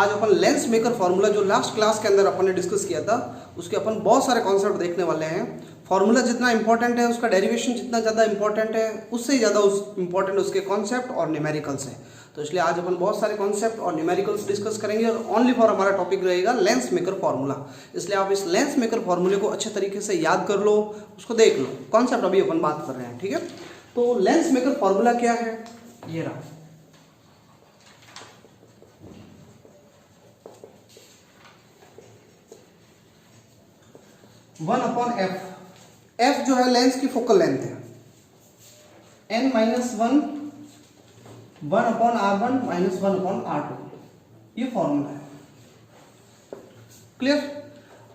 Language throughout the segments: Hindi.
आज अपन लेंस मेकर फार्मूला जो लास्ट क्लास के अंदर अपन ने डिस्कस किया था उसके अपन बहुत सारे कॉन्सेप्ट देखने वाले हैं। फार्मूला जितना इंपॉर्टेंट है उसका डेरिवेशन जितना ज़्यादा इंपॉर्टेंट है उससे ज़्यादा इंपॉर्टेंट उसके कॉन्सेप्ट और न्यूमेरिकल्स है। तो इसलिए आज अपन बहुत सारे कॉन्सेप्ट और न्यूमेरिकल्स डिस्कस करेंगे और ओनली फॉर हमारा टॉपिक रहेगा लेंस मेकर फार्मूला। इसलिए आप इस लेंस मेकर फार्मूले को अच्छे तरीके से याद कर लो, उसको देख लो। कॉन्सेप्ट अभी अपन बात कर रहे हैं, ठीक है। तो लेंस मेकर फार्मूला क्या है, ये रहा। वन अपॉन एफ जो है लेंस की फोकल लेंथ है, n minus one upon R1 minus one upon R2, ये फॉर्मूला है। क्लियर।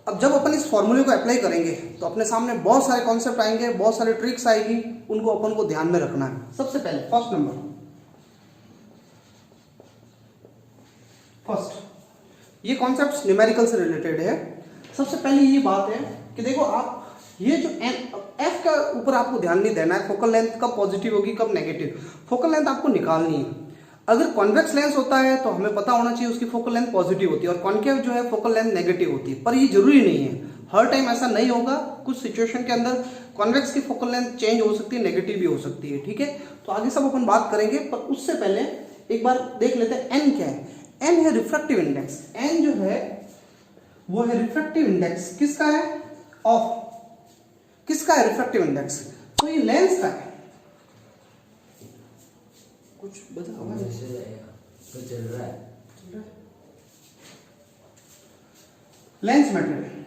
अब जब अपन इस फॉर्मूले को अप्लाई करेंगे तो अपने सामने बहुत सारे कॉन्सेप्ट आएंगे, बहुत सारे ट्रिक्स आएगी, उनको अपन को ध्यान में रखना है। सबसे पहले फर्स्ट नंबर, ये कॉन्सेप्ट न्यूमेरिकल से रिलेटेड है। सबसे पहले ये बात है कि देखो आप ये जो एफ का ऊपर आपको ध्यान नहीं देना है, फोकल लेंथ कब पॉजिटिव होगी कब नेगेटिव, फोकल लेंथ आपको निकालनी है। अगर कॉन्वेक्स लेंस होता है तो हमें पता होना चाहिए उसकी फोकल लेंथ पॉजिटिव होती है और कॉन्केव जो है फोकल लेंथ नेगेटिव होती है, पर ये जरूरी नहीं है, हर टाइम ऐसा नहीं होगा। कुछ सिचुएशन के अंदर कॉन्वेक्स की फोकल लेंथ चेंज हो सकती है, नेगेटिव भी हो सकती है, ठीक है। तो आगे सब अपन बात करेंगे, पर उससे पहले एक बार देख लेते हैं एन क्या है। एन है रिफ्रैक्टिव इंडेक्स। एन जो है वो है रिफ्रैक्टिव इंडेक्स, किसका है, ऑफ किसका है, रिफ्रैक्टिव इंडेक्स। तो ये लेंस का है। कुछ बता तो चल रहा है लेंस मेटेरियल,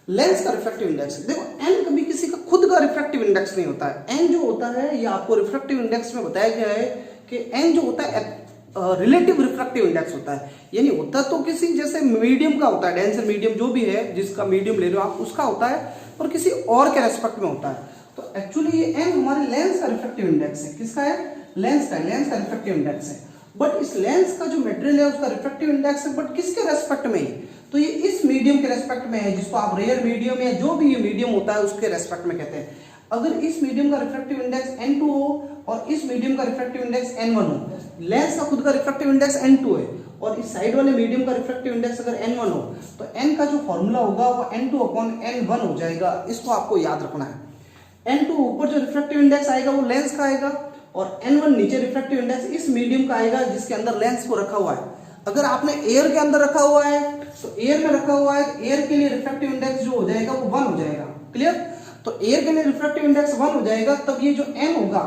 लेंस का रिफ्रैक्टिव इंडेक्स। देखो एन कभी किसी का खुद का रिफ्रैक्टिव इंडेक्स नहीं होता है। एन जो होता है ये आपको रिफ्रैक्टिव इंडेक्स में बताया गया है कि एन जो होता है रिलेटिव रिफ्रैक्टिव इंडेक्स होता है, यानी होता तो किसी जैसे मीडियम का होता है, डेंसर मीडियम जो भी है जिसका मीडियम ले रहे हो आप उसका होता है, और किसी और के रेस्पेक्ट में होता है। तो एक्चुअली ये एन हमारे लेंस का रिफ्रैक्टिव इंडेक्स है। किसका है, लेंस का रिफ्रैक्टिव इंडेक्स है। बट इस लेंस का जो मटेरियल है उसका रिफ्रैक्टिव इंडेक्स है, बट किसके रेस्पेक्ट में है, तो ये इस मीडियम के रेस्पेक्ट में है, जिसको आप रेयर मीडियम या जो भी ये मीडियम होता है उसके रेस्पेक्ट में कहते हैं। अगर इस मीडियम का रिफ्रैक्टिव इंडेक्स n2 हो और इस मीडियम का रिफ्रैक्टिव इंडेक्स n1 हो, लेंस का खुद का रिफ्रैक्टिव इंडेक्स n2 है और इस साइड वाले मीडियम का रिफ्रैक्टिव इंडेक्स अगर n1 हो, तो n का जो फॉर्मूला होगा वो n2 अपॉन n1 हो जाएगा। इसको आपको याद रखना है। n2 ऊपर जो रिफ्रैक्टिव इंडेक्स आएगा वो लेंस का आएगा और n1 नीचे रिफ्रैक्टिव इंडेक्स इस मीडियम का आएगा जिसके अंदर लेंस को रखा हुआ है। अगर आपने एयर के अंदर रखा हुआ है तो एयर में रखा हुआ है, एयर के लिए रिफ्रैक्टिव इंडेक्स जो हो जाएगा वो 1 हो जाएगा। क्लियर। तो एयर के लिए रिफ्रैक्टिव इंडेक्स 1 हो जाएगा, तब ये जो n होगा,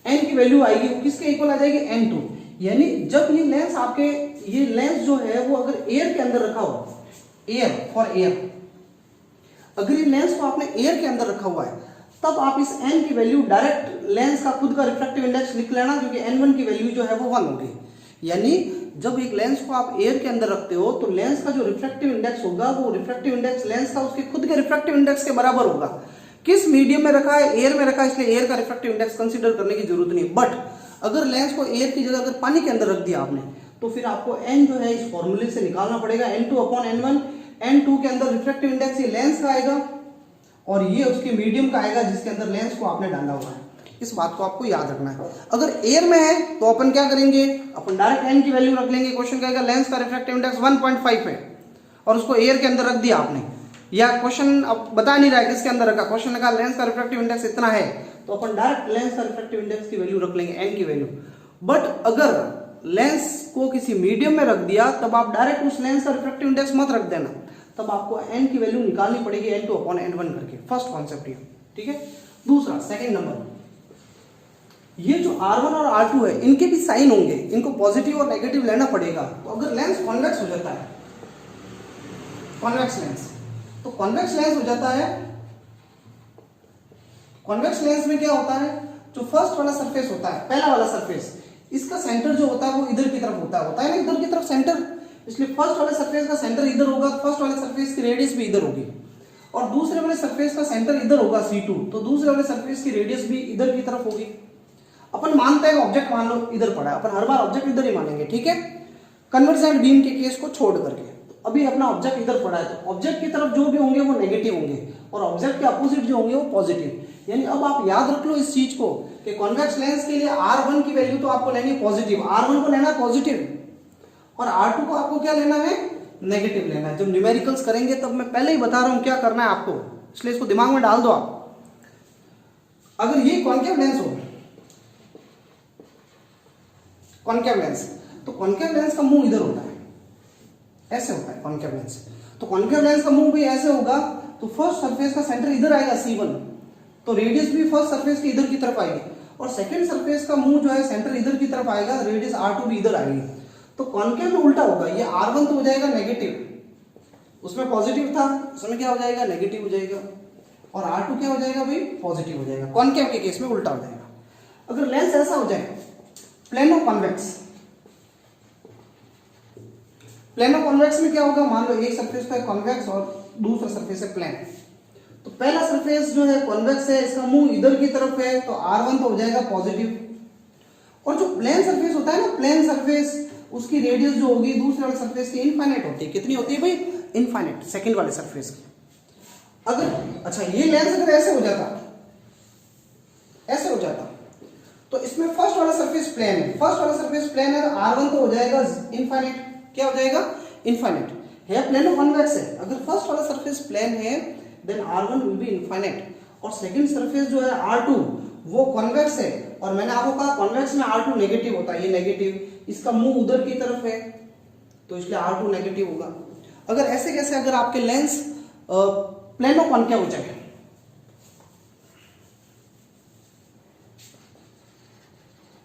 n की वैल्यू आएगी वो किसके इक्वल आ जाएगी, n2। यानी जब ये लेंस आपके, ये लेंस जो है वो अगर एयर के अंदर रखा हो, एयर फॉर एयर, अगर ये लेंस को आपने एयर के अंदर रखा हुआ है तब आप इस n की वैल्यू डायरेक्ट लेंस का खुद का रिफ्रैक्टिव इंडेक्स लिख लेना, क्योंकि n1 की वैल्यू जो है वो 1 होगी। यानी जब एक लेंस को आप एयर के अंदर रखते हो तो लेंस का जो रिफ्रैक्टिव इंडेक्स होगा वो रिफ्रैक्टिव इंडेक्स लेंस का उसके खुद के रिफ्रैक्टिव इंडेक्स के बराबर होगा। किस मीडियम में रखा है, एयर में रखा है, इसलिए एयर का रिफ्रैक्टिव इंडेक्स कंसीडर करने की जरूरत नहीं। बट अगर लेंस को एयर की जगह अगर पानी के अंदर रख दिया आपने तो फिर आपको n जो है इस फॉर्मूले से निकालना पड़ेगा, n2 अपॉन n1। n2 के अंदर रिफ्रैक्टिव इंडेक्स ये लेंस का आएगा और ये उसके मीडियम का आएगा जिसके अंदर लेंस को आपने डाला हुआ है। इस बात को आपको याद रखना है। अगर एयर में है तो अपन क्या करेंगे, अपन डायरेक्ट n की वैल्यू रख लेंगे। क्वेश्चन कहेगा लेंस का रिफ्रैक्टिव इंडेक्स 1.5 है और उसको एयर के अंदर रख दिया आपने, या क्वेश्चन अब बता नहीं रहा है किसके अंदर रखा, क्वेश्चन लगा लेंस का रिफ्रैक्टिव इंडेक्स इतना है, तो अपन डायरेक्ट लेंस का रिफ्रैक्टिव इंडेक्स की वैल्यू रख लेंगे, n की वैल्यू। बट अगर लेंस को किसी मीडियम में रख दिया तब आप डायरेक्ट उस लेंस का रिफ्रैक्टिव इंडेक्स मत रख देना, तब आपको n की वैल्यू निकालनी पड़ेगी n2 अपॉन n1 करके। फर्स्ट कॉन्सेप्ट ये, ठीक है। दूसरा, सेकंड नंबर, ये जो R1 और R2 है इनके भी साइन होंगे, इनको पॉजिटिव और नेगेटिव लेना पड़ेगा। तो अगर लेंस कॉन्वेक्स हो जाता है, कॉन्वेक्स लेंस, तो कॉन्वेक्स लेंस हो जाता है, कॉन्वेक्स लेंस में क्या होता है, जो फर्स्ट वाला सरफेस होता है, पहला वाला सरफेस, इसका सेंटर जो होता है वो इधर की तरफ होता है ना, इधर की तरफ सेंटर, इसलिए फर्स्ट वाले सरफेस का सेंटर इधर होगा, फर्स्ट वाले सरफेस की रेडियस भी इधर होगी, और दूसरे वाले सरफेस का सेंटर इधर होगा C2, तो दूसरे वाले सरफेस की रेडियस भी इधर की तरफ होगी। अपन मानते हैं ऑब्जेक्ट मान लो इधर पड़ा है, अपन हर बार ऑब्जेक्ट इधर ही मानेंगे, ठीक है, कन्वर्जेंट बीम के केस को छोड़ करके। अभी अपना ऑब्जेक्ट इधर पड़ा है तो ऑब्जेक्ट की तरफ जो भी होंगे वो नेगेटिव होंगे और ऑब्जेक्ट के अपोजिट जो होंगे वो पॉजिटिव। यानी अब आप याद रख लो इस चीज को कि कॉन्वेक्स लेंस के लिए R1 की वैल्यू तो आपको लेनी है पॉजिटिव, R1 को लेना है पॉजिटिव और R2 को आपको क्या लेना है, नेगेटिव लेना है। जब न्यूमेरिकल्स करेंगे तब मैं पहले ही बता रहा हूं क्या करना है आपको, इसलिए इसको दिमाग में डाल दो आप। अगर ये कॉन्केव लेंस हो, कॉन्केव लेंस, तो कॉन्केव लेंस का मुंह इधर होता है, ऐसे होता है कॉन्केव लेंस। तो कॉन्केव लेंस का मुंह भी ऐसे होगा, तो फर्स्ट सरफेस का सेंटर इधर आएगा C1, तो रेडियस भी फर्स्ट सरफेस के इधर की तरफ आएगी, और सेकंड सरफेस का मुंह जो है सेंटर इधर की तरफ आएगा, रेडियस R2 भी इधर आएगी। तो कॉन्केव में उल्टा होगा, ये R1 तो हो जाएगा नेगेटिव, उसमें पॉजिटिव था, उसमें क्या हो जाएगा, नेगेटिव हो जाएगा, और R2 क्या हो जाएगा भाई, पॉजिटिव हो जाएगा। कॉन्केव के केस में उल्टा हो जाएगा। अगर लेंस ऐसा हो जाए प्लेनो कॉन्वेक्स, प्लेनो कॉन्वेक्स में क्या होगा, मान लो एक सरफेस तो है कॉन्वेक्स और दूसरा सरफेस है प्लेन। तो पहला सरफेस जो है कॉन्वेक्स है, इसका मुंह इधर की तरफ है, तो R1 तो हो जाएगा पॉजिटिव, और जो प्लेन सरफेस होता है ना, प्लेन सरफेस, उसकी रेडियस जो होगी दूसरे वाले सरफेस की इनफाइनाइट होती है। कितनी होती है भाई, इनफाइनाइट, सेकंड वाले सरफेस की। अगर अच्छा ये लेंस अगर ऐसे हो जाता, ऐसे हो जाता, तो इसमें फर्स्ट वाला सरफेस प्लेन है, फर्स्ट वाला सरफेस प्लेन है, R1 तो हो जाएगा इनफाइनाइट, क्या हो जाएगा, इनफाइनाइट है, प्लेनो कॉन्वेक्स है। अगर फर्स्ट वाला सरफेस प्लेन है then R1 will be infinite, और सेकंड सरफेस जो है R2 वो कॉन्वेक्स है, और मैंने आपको कहा कॉन्वेक्स में R2 नेगेटिव होता है, ये नेगेटिव, इसका मुंह उधर की तरफ है, तो इसलिए R2 नेगेटिव होगा। अगर ऐसे कैसे, अगर आपके लेंस प्लेनो कॉन्केव हो जाए,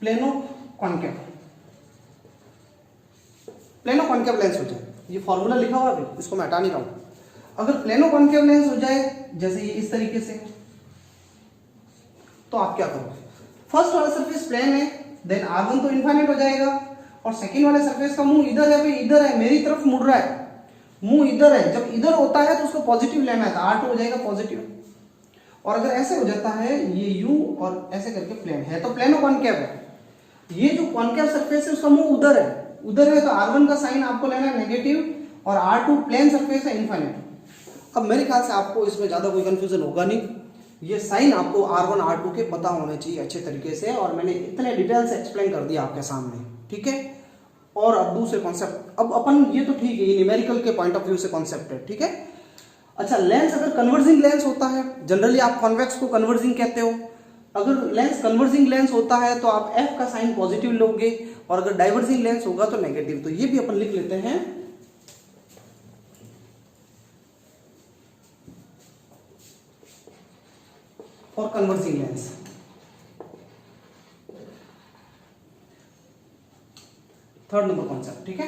plano concave, plano concave lens हो जाए, ये फॉर्मूला लिखा हुआ है, इसको मैं हटा नहीं रहा हूं। अगर प्लेनो कॉन्केव लेंस हो जाए जैसे ये इस तरीके से, तो आप क्या करोगे, फर्स्ट वाला सरफेस प्लेन है, देन R1 तो इनफाइनाइट हो जाएगा, और सेकंड वाले सरफेस का मुंह इधर है, भाई इधर है, मेरी तरफ मुड़ रहा है, मुंह इधर है, जब इधर होता है तो उसको पॉजिटिव लेना है, तो R2 हो जाएगा पॉजिटिव। और अगर ऐसे हो जाता है ये U और ऐसे करके प्लेन है, तो प्लेनो कॉन्केव है। ये जो कॉन्केव सरफेस है उसका मुंह उधर है, उधर है, तो R1 का साइन आपको लेना है नेगेटिव, और R2 प्लेन सरफेस है इनफाइनाइट। अब मेरे ख्याल से आपको इसमें ज्यादा कोई कंफ्यूजन होगा नहीं, ये साइन आपको R1 R2 के पता होने चाहिए अच्छे तरीके से, और मैंने इतने डिटेल से एक्सप्लेन कर दिया आपके सामने, ठीक है। और अब दूसरे कॉन्सेप्ट, अब अपन ये तो ठीक है, ये न्यूमेरिकल के पॉइंट ऑफ व्यू से कॉन्सेप्ट है, ठीक है। अच्छा, लेंस अगर कन्वर्जिंग लेंस होता है, जनरली आप कॉन्वेक्स को कन्वर्जिंग कहते हो, अगर लेंस कन्वर्जिंग लेंस होता है तो आप F का साइन पॉजिटिव लोगे, और अगर डाइवर्जिंग लेंस होगा तो नेगेटिव। तो ये भी अपन लिख लेते हैं, for converging lens. Third number concept, ठीक है।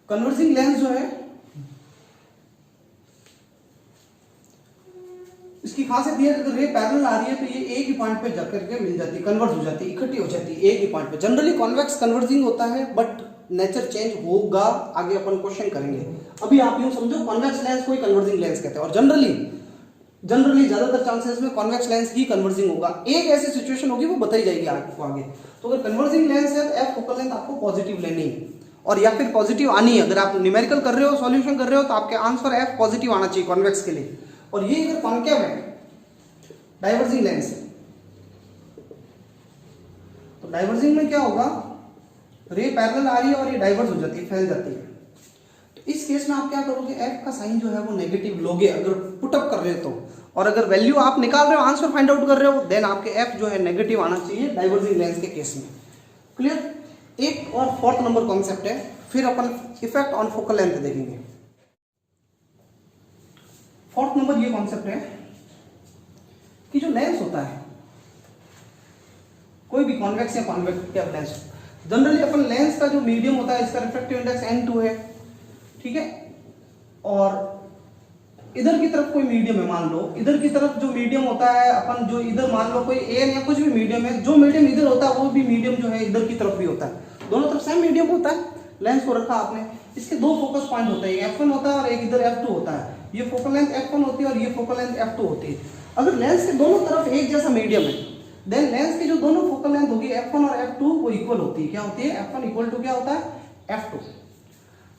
कन्वर्जिंग लेंस जो है इसकी खासियत ये है, अगर रे पैरेलल आ रही है तो ये एक ही पॉइंट पे जाकर के मिल जाती है, कन्वर्ज हो जाती है, इकट्ठी हो जाती है एक ही पॉइंट पे। जनरली कॉन्वेक्स कन्वर्जिंग होता है, बट नेचर चेंज होगा, आगे अपन क्वेश्चन करेंगे। अभी आप यूं समझो कॉन्वेक्स लेंस को ही कन्वर्जिंग लेंस कहते हैं, और जनरली ज्यादातर चांसेस में कॉन्वेक्स लेंस ही कन्वर्जिंग होगा। एक ऐसी सिचुएशन होगी वो बताई जाएगी आपको आगे। तो अगर कन्वर्जिंग लेंस है तो F फोकल लेंथ आपको पॉजिटिव लेनी है, और या फिर पॉजिटिव आनी है। अगर आप न्यूमेरिकल कर रहे हो, सॉल्यूशन कर रहे हो, तो आपके आंसर F पॉजिटिव आना चाहिए कॉन्वेक्स के लिए। और ये अगर कॉन्केव है, डाइवर्जिंग लेंस है, तो डाइवर्जिंग में क्या होगा, रे पैरेलल आ रही है और ये डाइवर्ज हो जाती है, फैल जाती है। तो इस केस में आप क्या करोगे, F का साइन जो है वो नेगेटिव लोगे अगर पुटअप कर रहे हो तो, और अगर वैल्यू आप निकाल रहे हो, आंसर फाइंड आउट कर रहे हो, देन आपके F जो है नेगेटिव आना चाहिए डाइवर्जिंग लेंस के केस में। क्लियर। एक और फोर्थ नंबर कॉन्सेप्ट है, फिर अपन इफेक्ट ऑन फोकल लेंथ देखेंगे। फोर्थ नंबर ये कॉन्सेप्ट है कि जो लेंस होता है, कोई भी कॉन्वेक्स या कॉन्वेक्टिव लेंस, जनरली अपन लेंस का जो मीडियम होता है, इसका रिफ्रैक्टिव इंडेक्स N2 है, ठीक है। और इधर की तरफ कोई मीडियम है, मान लो इधर की तरफ जो मीडियम होता है, अपन जो इधर मान लो कोई एन या कुछ भी मीडियम है, जो मीडियम इधर होता है वो भी मीडियम जो है इधर की तरफ भी होता है, दोनों तरफ सेम मीडियम होता है। लेंस को रखा आपने, इसके दो फोकस पॉइंट होते हैं, F1 होता है और एक इधर F2 होता है। ये फोकल लेंथ F1 होती है और ये फोकल लेंथ F2 होती है। अगर लेंस के दोनों तरफ एक जैसा मीडियम है, देन लेंस की जो दोनों फोकल लेंथ होगी F1 और F2 वो इक्वल होती है। क्या होती है, F1 इक्वल टू क्या होता है, F2।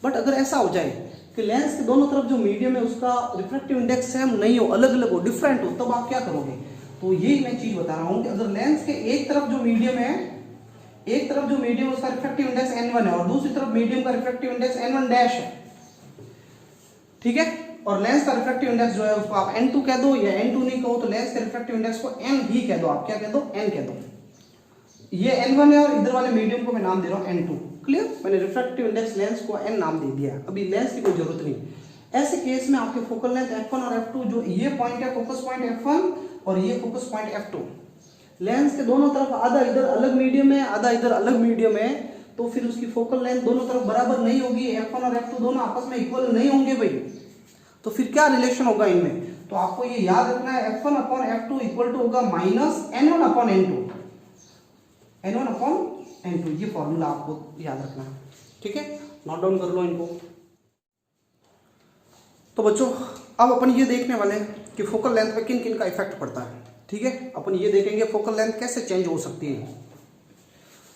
बट अगर ऐसा हो जाए कि लेंस के दोनों तरफ जो मीडियम है उसका रिफ्रैक्टिव इंडेक्स सेम नहीं हो, अलग अलग हो, डिफरेंट हो, तब आप क्या करोगे, तो यही मैं चीज बता रहा हूं कि अगर लेंस के एक तरफ जो मीडियम है, एक तरफ जो मीडियम उसका रिफ्रैक्टिव इंडेक्स n1 है और दूसरी तरफ मीडियम का रिफ्रैक्टिव इंडेक्स n1 डैश है, ठीक है, और लेंस का रिफ्रैक्टिव इंडेक्स जो है उसको आप n2 कह दो या n2 नहीं कहो तो लेंस के रिफ्रैक्टिव इंडेक्स को n ही कह दो, आप क्या कह दो, n कह दो। ये n1 है और इधर वाले मीडियम को मैं नाम दे रहा हूं n2। क्लियर, मैंने रिफ्रैक्टिव इंडेक्स लेंस को n नाम दे दिया। अभी लेंस की कोई जरूरत नहीं। ऐसे केस में आपके फोकल लेंथ f1 और f2, जो ये पॉइंट है फोकस पॉइंट f1 और ये फोकस पॉइंट f2, लेंस के दोनों तरफ आधा इधर अलग मीडियम है, आधा इधर अलग मीडियम है, तो फिर उसकी फोकल लेंथ दोनों तरफ बराबर नहीं होगी, f1 और f2 दोनों आपस में इक्वल नहीं होंगे भाई। तो फिर क्या रिलेशन होगा इनमें, तो आपको ये याद रखना है, f1 upon f2 equal to होगा minus n1 upon n2, n1 upon n2, ये फॉर्मूला आपको याद रखना है, ठीक है, नोट डाउन कर लो इनको। तो बच्चों अब अपन ये देखने वाले हैं कि फोकल लेंथ पे किन किन का इफेक्ट पड़ता है, ठीक है, अपन ये देखेंगे फोकल लेंथ कैसे चेंज हो सकती है।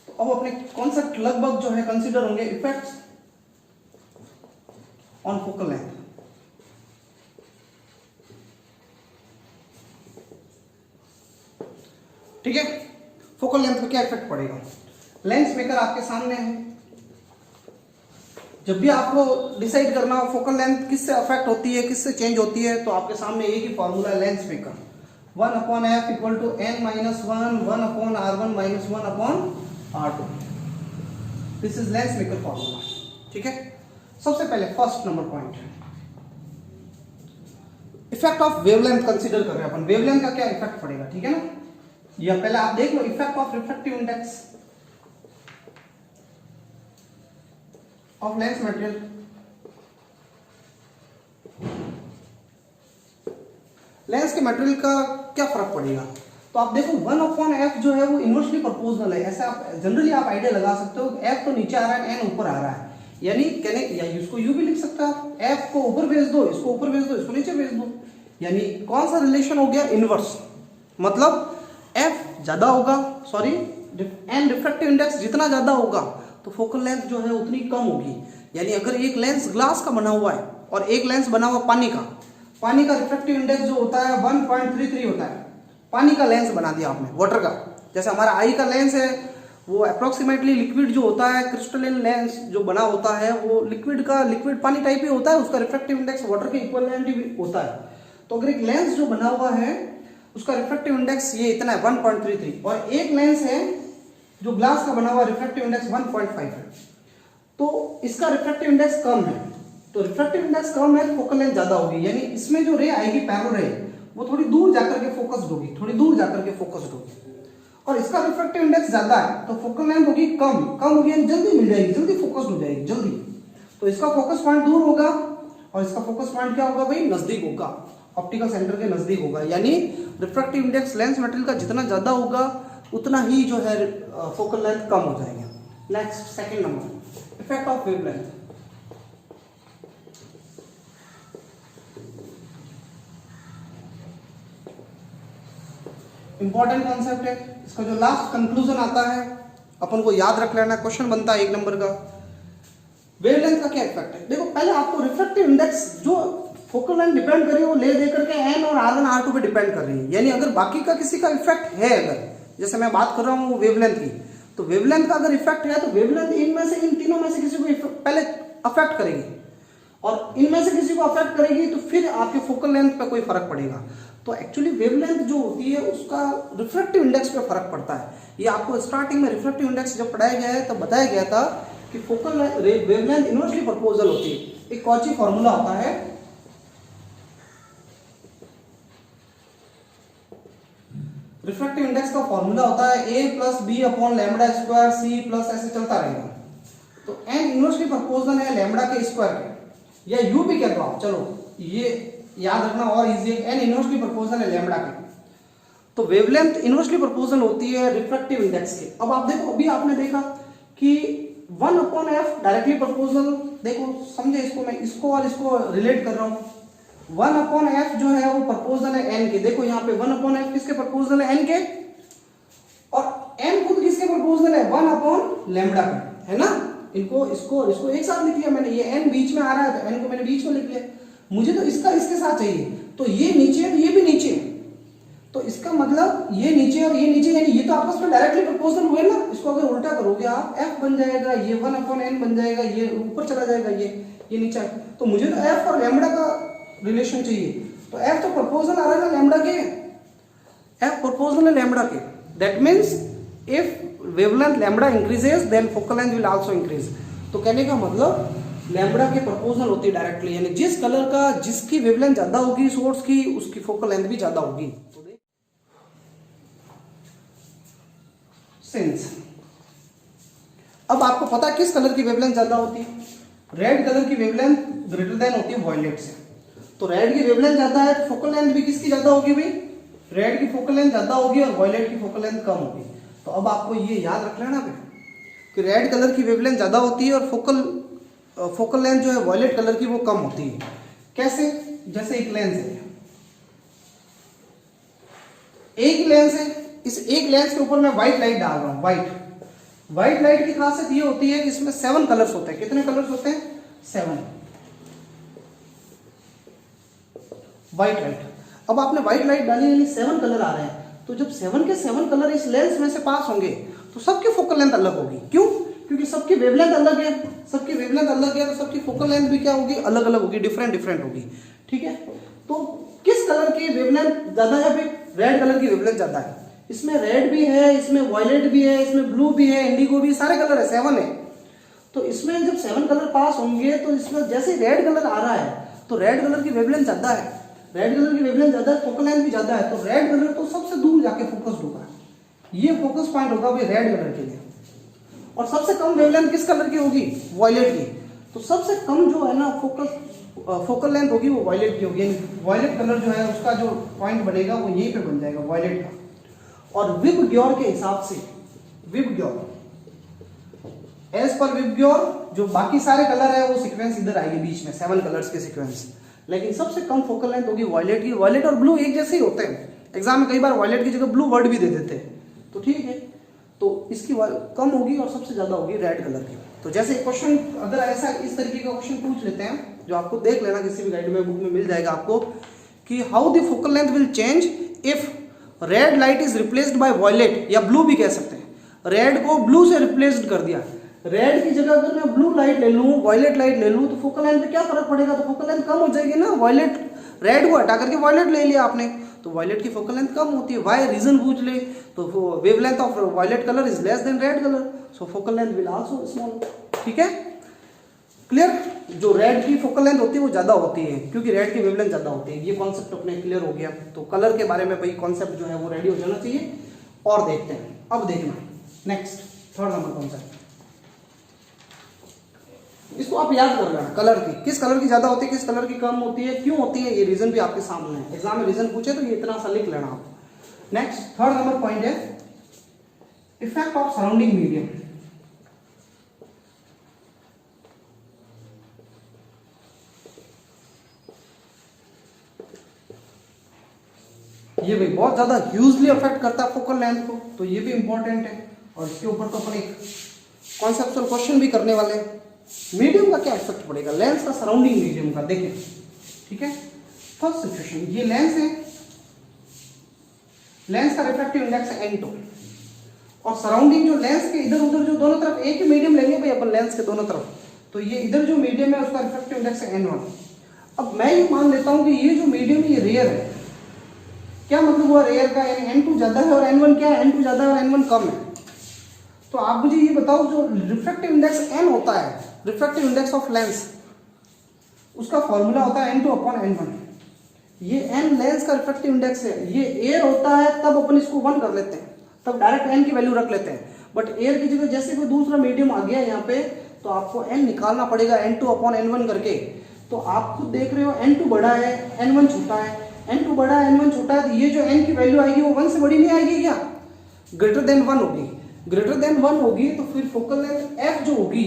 तो अब अपने कॉन्सेप्ट लगभग जो है कंसीडर होंगे, इफेक्ट्स ऑन फोकल लेंथ। ठीक है, फोकल लेंथ पे क्या इफेक्ट पड़ेगा। लेंस मेकर आपके सामने है, जब भी आपको डिसाइड करना हो फोकल लेंथ किससे अफेक्ट होती है, किससे चेंज होती है, तो आपके सामने एक ही फॉर्मूला है lens maker, 1 upon f equal to n minus 1 upon r1 minus 1 upon r2। This is lens maker formula, ठीक है। सबसे पहले first number point, effect of wavelength consider कर रहे हैं अपन, वेवलेंथ का क्या इफेक्ट पड़ेगा, ठीक है ना। या पहले आप देख लो effect of refractive index of lens material. Lens के मटेरियल का क्या फर्क पड़ेगा, तो आप देखो 1 अपॉन f जो है वो इनवर्सली प्रोपोर्शनल है। ऐसा आप जनरली आप आइडिया लगा सकते हो, f तो नीचे आ रहा है, n ऊपर आ रहा है, यानी कहने या इसको यू भी लिख सकते हो आप, f को ऊपर भेज दो, इसको ऊपर भेज दो, इसको नीचे भेज दो, यानी कौन सा रिलेशन हो गया, इनवर्स। मतलब f ज्यादा होगा, सॉरी n रिफ्रैक्टिव इंडेक्स जितना ज्यादा होगा तो फोकल लेंथ जो है उतनी कम होगी। यानी अगर एक लेंस ग्लास का बना हुआ है और एक लेंस बना हुआ पानी का रिफ्रैक्टिव इंडेक्स जो होता है 1.33 होता है। पानी का लेंस बना दिया आपने, वाटर का, जैसे हमारा आई का लेंस है वो अप्रोक्सीमेटली लिक्विड जो होता है, क्रिस्टलिन लेंस जो बना होता है वो लिक्विड पानी टाइप ही होता है, उसका रिफ्रैक्टिव इंडेक्स वाटर के इक्विवेलेंट ही होता है। तो अगर एक लेंस जो बना हुआ है उसका रिफ्रैक्टिव इंडेक्स ये इतना है 1.33, और एक लेंस है जो ग्लास का बना हुआ रिफ्रैक्टिव इंडेक्स 1.5 है, तो इसका रिफ्रैक्टिव इंडेक्स कम है। तो रिफ्रैक्टिव इंडेक्स कम है, फोकल लेंथ ज्यादा होगी, यानी इसमें जो रे आएगी पैरेलल रे वो थोड़ी दूर जाकर के फोकस्ड होगी, और इसका रिफ्रैक्टिव इंडेक्स ज्यादा है तो फोकल लेंथ होगी कम होगी, यानी जल्दी मिल जाएगी, जल्दी फोकस्ड हो जाएगी जल्दी। तो इसका फोकस पॉइंट दूर होगा और इसका फोकस पॉइंट क्या होगा भाई, नजदीक होगा, ऑप्टिकल सेंटर के नजदीक होगा। यानी रिफ्रैक्टिव इंडेक्स लेंस मटेरियल का जितना ज्यादा होगा उतना ही जो है फोकल लेंथ कम हो जाएगा। Next second number, effect of wavelength. Important concept है, इसका जो लास्ट कंक्लूजन आता है अपन को याद रख लेना, क्वेश्चन बनता है 1 नंबर का, वेवलेंथ का क्या इफेक्ट है। देखो पहले आपको रिफ्रैक्टिव इंडेक्स जो फोकल लेंथ डिपेंड कर रही है वो ले दे करके n और r1 r2 पे डिपेंड कर रही है। यानी अगर बाकी का किसी का इफेक्ट है, अगर जैसे मैं बात कर रहा हूँ वेवलेंथ की, तो वेवलेंथ का अगर इफेक्ट है तो वेवलेंथ इनमें से इन तीनों में से किसी को पहले अफेक्ट करेगी, और इनमें से किसी को अफेक्ट करेगी तो फिर आपके फोकल लेंथ पे कोई फर्क पड़ेगा। तो एक्चुअली वेवलेंथ जो होती है उसका रिफ्रैक्टिव इंडेक्स पे फर्क पड़ता है। ये आपको स्टार्टिंग में रिफ्रैक्टिव इंडेक्स जब पढ़ाया गया है तब बताया गया था कि फोकल वेवलेंथ इनवर्सली प्रोपोर्शनल होती है। एक कॉची फॉर्मूला होता है, रिफ्रैक्टिव इंडेक्स का फॉर्मूला होता है a plus B upon lambda square C plus ऐसे चलता रहेगा। तो n इनवर्सली प्रोपोर्शनल है लैम्बडा के स्क्वायर के, या u भी कह दो आप, चलो ये याद रखना और इजी है, n इनवर्सली प्रोपोर्शनल है लैम्बडा के। तो वेवलेंथ इनवर्सली प्रोपोर्शनल होती है रिफ्रैक्टिव इंडेक्स के। अब आप देखो, अभी आपने देखा कि 1 अपॉन f डायरेक्टली प्रोपोर्शनल, देखो समझे इसको, मैं इसको और इसको रिलेट कर रहा हूं। 1 अपॉन f जो है वो प्रोपोर्शनल है n के, देखो यहाँ पे 1 अपॉन f किसके प्रोपोर्शनल है, n के, और n खुद किसके प्रोपोर्शनल है, 1 अपॉन लैम्बडा के, है ना। इनको इसको एक साथ लिख लिया मैंने, ये n बीच में आ रहा है तो n को मैंने बीच में लिख लिया। मुझे तो इसका इसके साथ चाहिए, तो ये नीचे है तो ये भी नीचे है, तो इसका मतलब ये नीचे और ये नीचे, यानी ये तो आपस में डायरेक्टली प्रोपोर्शनल हुए ना। इसको अगर उल्टा करोगे आप, f बन जाएगा, ये 1/n बन जाएगा, ये ऊपर चला जाएगा, ये नीचे। तो मुझे तो f और लैम्बडा का रिलेशन चाहिए, तो f तो प्रोपोर्शनल आ रहा है ना लैम्बडा के, f प्रोपोर्शनल है लैम्बडा के। That means if wavelength lambda increases then focal length will also increase. तो कहने का मतलब लैम्बडा के प्रोपोर्शनल होती है डायरेक्टली, यानी जिस कलर का जिसकी वेवलेंथ ज्यादा होगी सोर्स की, उसकी फोकल लेंथ भी ज्यादा होगी। सिंस अब आपको पता है किस कलर की वेवलेंथ ज्यादा होती है, रेड कलर की वेवलेंथ ग्रेटर देन होती है वॉयलेट से। तो रेड की वेवलेंथ ज्यादा है तो फोकल लेंथ भी किसकी ज्यादा होगी भाई, रेड की फोकल लेंथ ज्यादा होगी और वॉयलेट की फोकल लेंथ कम होगी। तो अब आपको ये याद रख लेना कि रेड कलर की वेवलेंथ ज्यादा होती है और फोकल लेंथ जो है वॉयलेट कलर की वो कम होती है। कैसे, जैसे एक लेंस है, एक लेंस है, इस एक लेंस के ऊपर मैं व्हाइट लाइट डाल रहा हूं। व्हाइट लाइट की खासियत ये होती है कि इसमें 7 कलर्स होते हैं। कितने कलर्स होते हैं, 7 व्हाइट लाइट। अब आपने व्हाइट लाइट डाली यानी 7 कलर आ रहे हैं, तो जब 7 के 7 कलर इस लेंस में से पास होंगे तो सबकी फोकल लेंथ अलग होगी। क्यों, क्योंकि सबकी वेवलेंथ अलग है, सबकी वेवलेंथ अलग है, तो सबकी फोकल लेंथ भी क्या होगी, अलग अलग होगी, डिफरेंट होगी। ठीक है, तो किस कलर की वेवलेंथ ज्यादा है भाई, रेड कलर की वेवलेंथ ज्यादा है। इसमें रेड भी है, इसमें वॉयलेट भी है, इसमें ब्लू भी है, इंडिगो भी, सारे कलर है, 7 है। तो इसमें जब 7 कलर पास होंगे तो इसमें जैसे रेड कलर आ रहा है तो रेड कलर की वेवलेंथ ज्यादा है, रेड कलर की वेवलेंथ ज्यादा है, फोकल लेंथ भी ज्यादा है, तो रेड कलर तो सबसे दूर जाके फोकस्ड होगा, ये फोकस पॉइंट होगा भाई रेड कलर के लिए। और सबसे कम वेवलेंथ किस कलर की होगी, वॉयलेट की। तो सबसे कम जो है ना फोकल लेंथ होगी वो वॉयलेट की होगी, वॉयलेट कलर जो है उसका जो पॉइंट बनेगा वो यहीं पे बन जाएगा वॉयलेट का। और विबग्योर के हिसाब से, विबग्योर एज पर विबग्योर जो बाकी सारे कलर है वो सीक्वेंस इधर आएगी बीच में, 7 कलर्स के सीक्वेंस, लेकिन सबसे कम फोकल लेंथ होगी वॉयलेट की। वॉयलेट और ब्लू एक जैसे ही होते हैं, एग्जाम में कई बार वॉयलेट की जगह ब्लू वर्ड भी दे देते हैं, तो ठीक है। तो इसकी कम होगी और सबसे ज्यादा होगी रेड कलर की। तो जैसे क्वेश्चन अगर ऐसा इस तरीके का क्वेश्चन पूछ लेते हैं, जो आपको देख लेना किसी भी गाइड में बुक में मिल जाएगा आपको, कि how the focal length will change if red light is replaced by violet, या ब्लू भी कह सकते हैं। रेड को ब्लू से रिप्लेस्ड कर दिया, रेड की जगह अगर मैं ब्लू लाइट ले लूं, वॉयलेट लाइट ले लूं, तो फोकल लेंथ पे क्या फर्क पड़ेगा, तो फोकल लेंथ कम हो जाएगी ना। वॉयलेट, रेड को हटा करके वॉयलेट ले लिया आपने, तो वॉयलेट की फोकल लेंथ कम होती है। वाई रीजन पूछ ले तो wavelength of violet colour is less than red colour, so focal length will also small. ठीक है, क्लियर। जो रेड की फोकल लेंथ होती है वो ज्यादा होती है क्योंकि रेड की वेवलेंथ ज्यादा होती है। ये कॉन्सेप्ट अपने क्लियर हो गया। तो कलर के बारे में भाई कॉन्सेप्ट जो है वो रेडी हो जाना चाहिए। और देखते हैं, अब देखना नेक्स्ट थर्ड नंबर कॉन्सेप्ट, इसको आप याद कर लेना। कलर की, किस कलर की ज्यादा होती है, किस कलर की कम होती है, क्यों होती है, ये रीजन भी आपके सामने है। एग्जाम में रीजन पूछे तो ये इतना सा लिख लेना आप। नेक्स्ट थर्ड नंबर पॉइंट है इफेक्ट ऑफ सराउंडिंग मीडियम। ये भी बहुत ज्यादा ह्यूजली अफेक्ट करता है फोकल लेंथ को, तो ये भी इंपॉर्टेंट है। और इसके ऊपर तो अपन एक कॉन्सेप्चुअल क्वेश्चन भी करने वाले हैं। मीडियम का क्या इफेक्ट पड़ेगा, लेंस का सराउंडिंग मीडियम का, देखें। ठीक है, फर्स्ट सिचुएशन, ये लेंस है, लेंस का रिफ्रैक्टिव इंडेक्स है n2, और सराउंडिंग जो लेंस के इधर उधर जो दोनों तरफ एक ही मीडियम लेंगे भाई अपन लेंस के दोनों तरफ, तो ये इधर जो मीडियम है उसका रिफ्रैक्टिव इंडेक्स है n1। अब मैं ये मान लेता हूं कि ये जो मीडियम है ये रेयर है। क्या मतलब हुआ रेयर का, यानी n2 ज्यादा है और n1 क्या है, n2 ज्यादा है और n1 कम है। तो आप मुझे ये बताओ, जो रिफ्रैक्टिव इंडेक्स n होता है, रिफ्रैक्टिव इंडेक्स ऑफ लेंस, उसका फॉर्मूला होता है n2/n1। ये n लेंस का रिफ्रैक्टिव इंडेक्स है, ये एयर होता है तब अपन इसको 1 कर लेते हैं, तब डायरेक्ट n की वैल्यू रख लेते हैं। बट एयर की जगह जैसे कोई दूसरा मीडियम आ गया यहाँ पे, तो आपको n निकालना पड़ेगा n2/n1 करके। तो आप खुद देख रहे हो n2 बड़ा है, n1 छोटा है, n2 बड़ा है, n1 छोटा है, तो ये जो n की वैल्यू आएगी वो 1 से बड़ी नहीं आएगी क्या, ग्रेटर देन 1 होगी। ग्रेटर देन 1 होगी तो फिर फोकल लेंथ f जो होगी,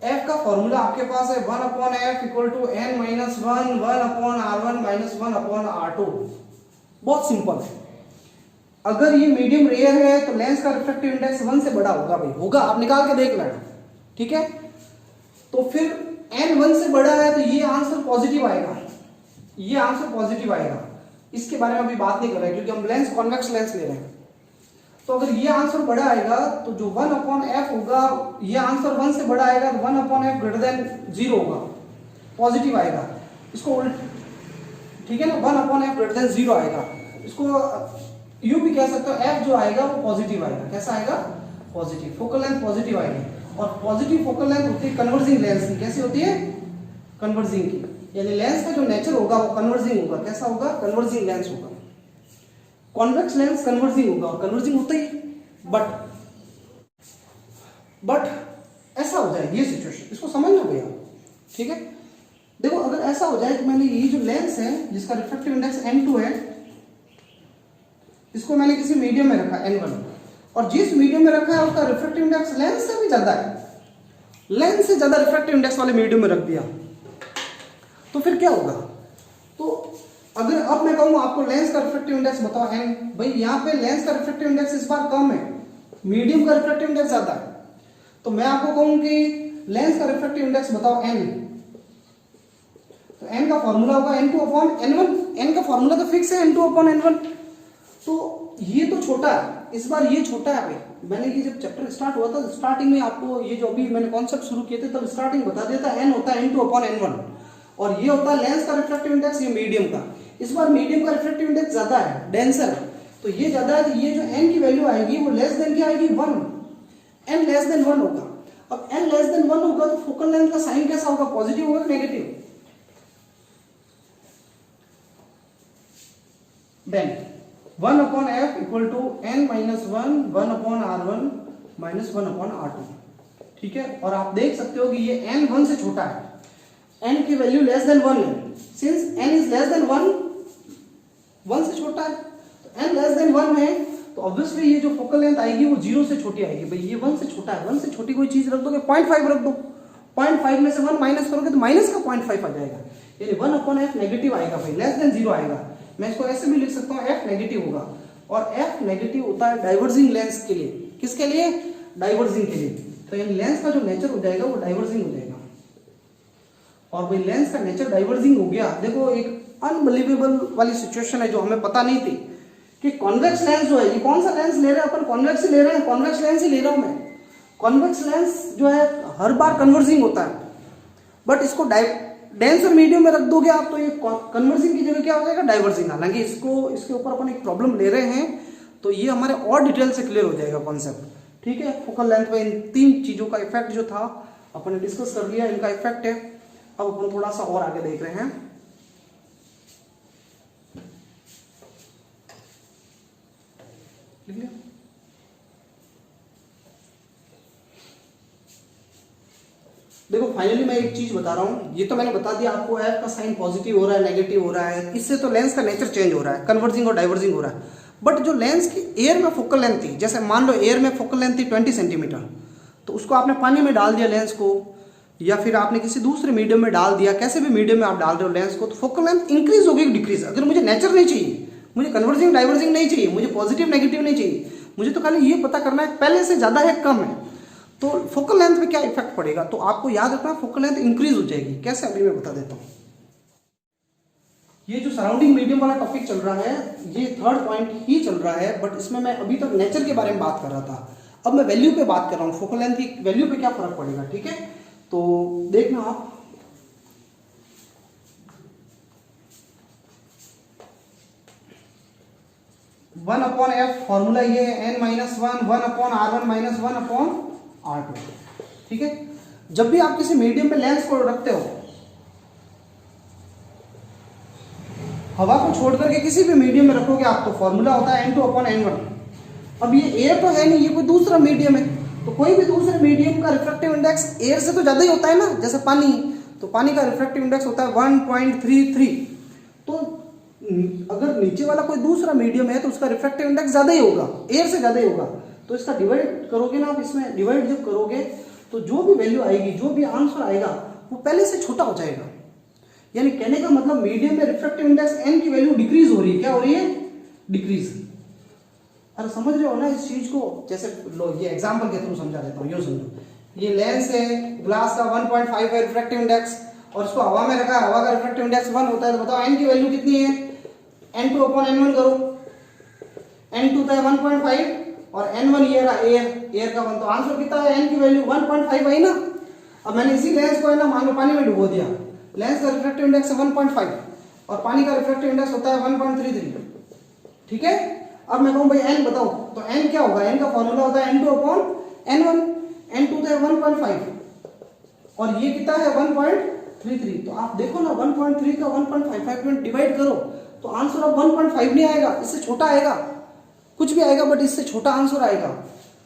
f का फॉर्मूला आपके पास है 1/f equal to n - 1 1/r1 - 1/r2। बहुत सिंपल है। अगर ये मीडियम रेयर है तो लेंस का रिफ्रैक्टिव इंडेक्स 1 से बड़ा होगा भाई, होगा, आप निकाल के देख लेना। ठीक है, तो फिर n 1 से बड़ा है तो ये आंसर पॉजिटिव आएगा, ये आंसर पॉजिटिव आएगा। इसके बारे में अभी बात नहीं कर रहे क्योंकि हम लेंस कॉन्वेक्स लेंस ले रहे हैं। तो अगर ये आंसर बड़ा आएगा तो जो 1/f होगा, ये आंसर 1 से बड़ा आएगा तो 1/f ग्रेटर देन 0 होगा, पॉजिटिव आएगा। इसको उल्ट, ठीक है ना, 1/f ग्रेटर देन 0 आएगा। इसको यूं भी कह सकते हो, f जो आएगा वो पॉजिटिव आएगा। कैसा आएगा? पॉजिटिव। फोकल लेंथ पॉजिटिव आएगी और पॉजिटिव फोकल लेंथ होती है कन्वर्जिंग लेंस की। कैसी होती है? कन्वर्जिंग की, यानी लेंस का जो नेचर होगा वो कन्वर्जिंग होगा। कैसा होगा? कन्वर्जिंग लेंस होगा। कॉन्वेक्स लेंस कन्वर्जिंग होगा और कन्वर्जिंग होता ही, बट ऐसा हो जाए ये सिचुएशन, इसको समझना भैया, ठीक है। देखो अगर ऐसा हो जाए कि मैंने ये जो लेंस है जिसका रिफ्रैक्टिव इंडेक्स n2 है, इसको मैंने किसी मीडियम में रखा n1, और जिस मीडियम में रखा है उसका रिफ्रैक्टिव इंडेक्स लेंस से भी ज्यादा है, लेंस से ज्यादा रिफ्रैक्टिव इंडेक्स वाले मीडियम में रख दिया, तो फिर क्या होगा? तो अगर अब मैं कहूंगा आपको लेंस का रिफ्रैक्टिव इंडेक्स बताओ n, भाई यहाँ पे लेंस का रिफ्रैक्टिव इंडेक्स इस बार कम है, मीडियम का रिफ्रैक्टिव इंडेक्स ज्यादा है, तो मैं आपको कहूं कि लेंस का रिफ्रैक्टिव इंडेक्स बताओ n, तो n का फॉर्मूला होगा n2/n1। n का फॉर्मूला तो फिक्स है n2/n1। तो ये तो छोटा है, इस बार ये छोटा है भाई। मैंने ये जब चैप्टर स्टार्ट हुआ था स्टार्टिंग में आपको ये जो अभी मैंने कॉन्सेप्ट शुरू किए थे तब स्टार्टिंग बता दिया था n होता है n2/n1 और ये होता है लेंस का रिफ्रैक्टिव इंडेक्स, ये मीडियम का। इस बार मीडियम का रिफ्रैक्टिव इंडेक्स ज्यादा है, डेंसर है, तो ये ज्यादा है, तो ये जो n की वैल्यू आएगी वो लेस देन क्या आएगी? 1। n लेस देन 1 होगा। अब n लेस देन 1 होगा तो फोकल लेंथ का साइन कैसा होगा? पॉजिटिव होगा कि negative? Then 1/f equal to n minus 1 1/r1 minus 1/r2, ठीक है। और आप देख सकते हो कि ये n 1 से छोटा है, n की वैल्यू लेस देन 1 है। Since n is less then 1 से छोटा है, तो n लेस देन 1 है, तो ऑब्वियसली ये जो फोकल लेंथ आएगी वो 0 से छोटी आएगी। भाई ये 1 से छोटा है, 1 से छोटी कोई चीज रख दोगे, 0.5 रख दो, 0.5 में से 1 माइनस करोगे तो माइनस का 0.5 आ जाएगा, यानी 1/f नेगेटिव आएगा भाई, लेस देन 0 आएगा। मैं इसको ऐसे भी लिख सकता हूँ f नेगेटिव होगा, और f नेगेटिव होता है डाइवर्जिंग लेंस के लिए। किसके लिए? डाइवर्जिंग के लिए। तो यानी लेंस का जो नेचर हो जाएगा वो डाइवर्जिंग हो जाएगा, और भाई लेंस का नेचर डाइवर्जिंग हो गया। देखो एक अनबिलीवेबल वाली सिचुएशन है जो हमें पता नहीं थी कि कॉन्वेक्स लेंस जो है, ये कौन सा लेंस ले रहे हैं अपन? कॉन्वेक्स ही ले रहे हैं, कॉन्वेक्स लेंस ही ले रहा हूं मैं। कॉन्वेक्स लेंस जो है हर बार कन्वर्जिंग होता है, बट इसको डेंसर मीडियम में रख दोगे आप तो ये कन्वर्जिंग की जगह क्या हो जाएगा? डाइवर्जिंग। हालांकि इसको इसके ऊपर अपन एक प्रॉब्लम ले रहे हैं तो ये हमारे और डिटेल से क्लियर हो जाएगा कॉन्सेप्ट, ठीक है। फोकल लेंथ पे इन 3 चीजों का इफेक्ट जो था अपन ने डिस्कस कर लिया, इनका इफेक्ट है। अब अपन थोड़ा सा और आगे देख रहे हैं। लिख लिया? देखो फाइनली मैं एक चीज बता रहा हूं, ये तो मैंने बता दिया आपको f का साइन पॉजिटिव हो रहा है, नेगेटिव हो रहा है, इससे तो लेंस का नेचर चेंज हो रहा है, कन्वर्जिंग और डाइवर्जिंग हो रहा है। बट जो लेंस की एयर में फोकल लेंथ थी, जैसे मान लो एयर में फोकल लेंथ थी 20 सेंटीमीटर, तो उसको आपने पानी में डाल दिया लेंस को, या फिर आपने किसी दूसरे मीडियम में डाल दिया, कैसे भी मीडियम में आप डाल रहे हो लेंस को, तो फोकल लेंथ इंक्रीज होगी डिक्रीज। अगर मुझे नेचर नहीं चाहिए, मुझे कन्वर्जिंग डाइवर्जिंग नहीं चाहिए, मुझे पॉजिटिव नेगेटिव नहीं चाहिए, मुझे तो खाली ये पता करना है पहले से ज्यादा है कम है, तो फोकल लेंथ पे क्या इफेक्ट पड़ेगा? तो आपको याद रखना फोकल लेंथ इंक्रीज हो जाएगी। कैसे? अभी मैं बता देता हूँ। ये जो सराउंडिंग मीडियम वाला टॉपिक चल रहा है ये 3rd पॉइंट ही चल रहा है, बट इसमें मैं अभी तक नेचर के बारे में बात कर रहा था, अब मैं वैल्यू पे बात कर रहा हूँ, फोकल लेंथ की वैल्यू पे क्या फर्क पड़ेगा, ठीक है। तो देखना आप, वन अपॉन एफ फॉर्मूला ये है n minus 1 1/r1 minus 1/r2, ठीक है। जब भी आप किसी मीडियम में लेंस को रखते हो, हवा को छोड़ करके किसी भी मीडियम में रखोगे आप, तो फॉर्मूला होता है n2/n1। अब ये एयर तो है नहीं, ये कोई दूसरा मीडियम है, तो कोई भी दूसरे मीडियम का रिफ्रैक्टिव इंडेक्स एयर से तो ज्यादा ही होता है ना, जैसे पानी, तो पानी का रिफ्रैक्टिव इंडेक्स होता है 1.33। तो अगर नीचे वाला कोई दूसरा मीडियम है तो उसका रिफ्रैक्टिव इंडेक्स ज्यादा ही होगा, एयर से ज्यादा ही होगा। तो इसका डिवाइड करोगे ना आप, इसमें डिवाइड जब करोगे तो जो भी वैल्यू आएगी, जो भी आंसर आएगा वो पहले से छोटा हो जाएगा। यानी कहने का मतलब मीडियम में रिफ्रैक्टिव इंडेक्स n की वैल्यू डिक्रीज हो रही है। क्या हो रही है? डिक्रीज। अरे समझ रहे हो ना इस चीज को? जैसे लो ये एग्जांपल के थ्रू समझा देता हूँ, यूं समझो, ये लेंस है, ग्लास का 1.5 है रिफ्रैक्टिव इंडेक्स, और इसको हवा में रखा है, हवा का रिफ्रैक्टिव इंडेक्स 1 होता है, तो बताओ n की वैल्यू कितनी है, n2 अपॉन n1 करो, n2 था 1.5 और n1 ये रहा एयर का 1, तो आंसर कितना है, n की वैल्यू 1.5 आई ना। अब मैंने इसी लेंस को है ना मान लो पानी में डुबो दिया, लेंस का रिफ्रैक्टिव इंडेक्स है 1.5 और पानी का रिफ्रैक्टिव इंडेक्स होता है 1.33, ठीक है। अब मैं कहूँ भाई n बताओ, तो n क्या होगा, n का फॉर्मूला होता है n2 अपॉन n1, n2 था 1.5 और ये कितना है 1.33, तो आप देखो ना 1.3 का 1.55 में डिवाइड करो तो आंसर अब 1.5 नहीं आएगा, इससे छोटा आएगा, कुछ भी आएगा बट इससे छोटा आंसर आएगा।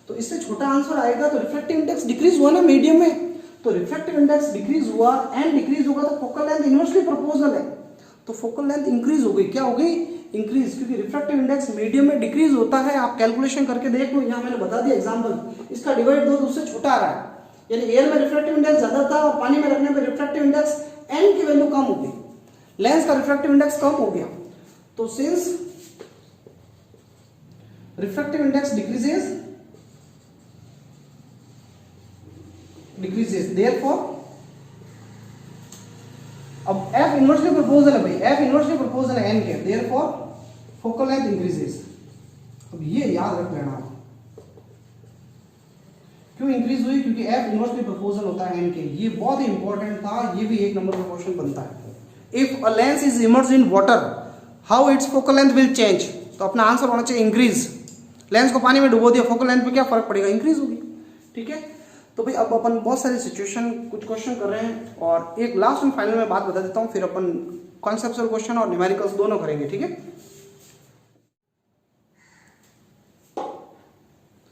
तो इससे छोटा आंसर आएगा तो रिफ्रैक्टिव इंडेक्स डिक्रीज हुआ ना मीडियम में, तो रिफ्रैक्टिव इंडेक्स डिक्रीज हुआ, एंड डिक्रीज होगा तो फोकल लेंथ इनवर्सली प्रोपोर्शनल है, तो फोकल लेंथ इंक्रीज हो गई, क्या हो गई, इंक्रीज, क्योंकि रिफ्रैक्टिव इंडेक्स मीडियम में डिक्रीज होता है। आप कैलकुलेशन करके देख लो, यहाँ मैंने बता दिया एग्जांपल, इसका डिवाइड दो तो उससे छोटा आ रहा है, यानी एयर में रिफ्रैक्टिव इंडेक्स ज्यादा था और पानी में रखने पर रिफ्रैक्टिव इंडेक्स n की वैल्यू कम हो गई, लेंस का रिफ्रैक्टिव इंडेक्स कम हो गया। तो since refractive index decreases therefore, अब f इनवर्सली प्रोपोर्शनल है भाई, f इनवर्सली प्रोपोर्शनल है n के, देयरफॉर फोकल लेंथ इंक्रीजेस। अब ये याद रख लेना, क्यों इंक्रीज हुई, क्योंकि f इनवर्सली प्रोपोर्शनल होता है n के, ये बहुत ही इंपॉर्टेंट था, ये भी एक नंबर का क्वेश्चन बनता है। If a lens is emerged in water how it's focal length will change, तो अपना आंसर होना चाहिए इंक्रीज। लेंस को पानी में डुबो दिया, फोकल लेंथ पे क्या फर्क पड़ेगा, इंक्रीज होगी, ठीक है। तो भाई अब अपन बहुत सारी सिचुएशन कुछ क्वेश्चन कर रहे हैं और एक लास्ट एंड फाइनल में बात बता देता हूँ, फिर अपन कॉन्सेप्चुअल क्वेश्चन और न्यूमेरिकल्स दोनों करेंगे, ठीक है।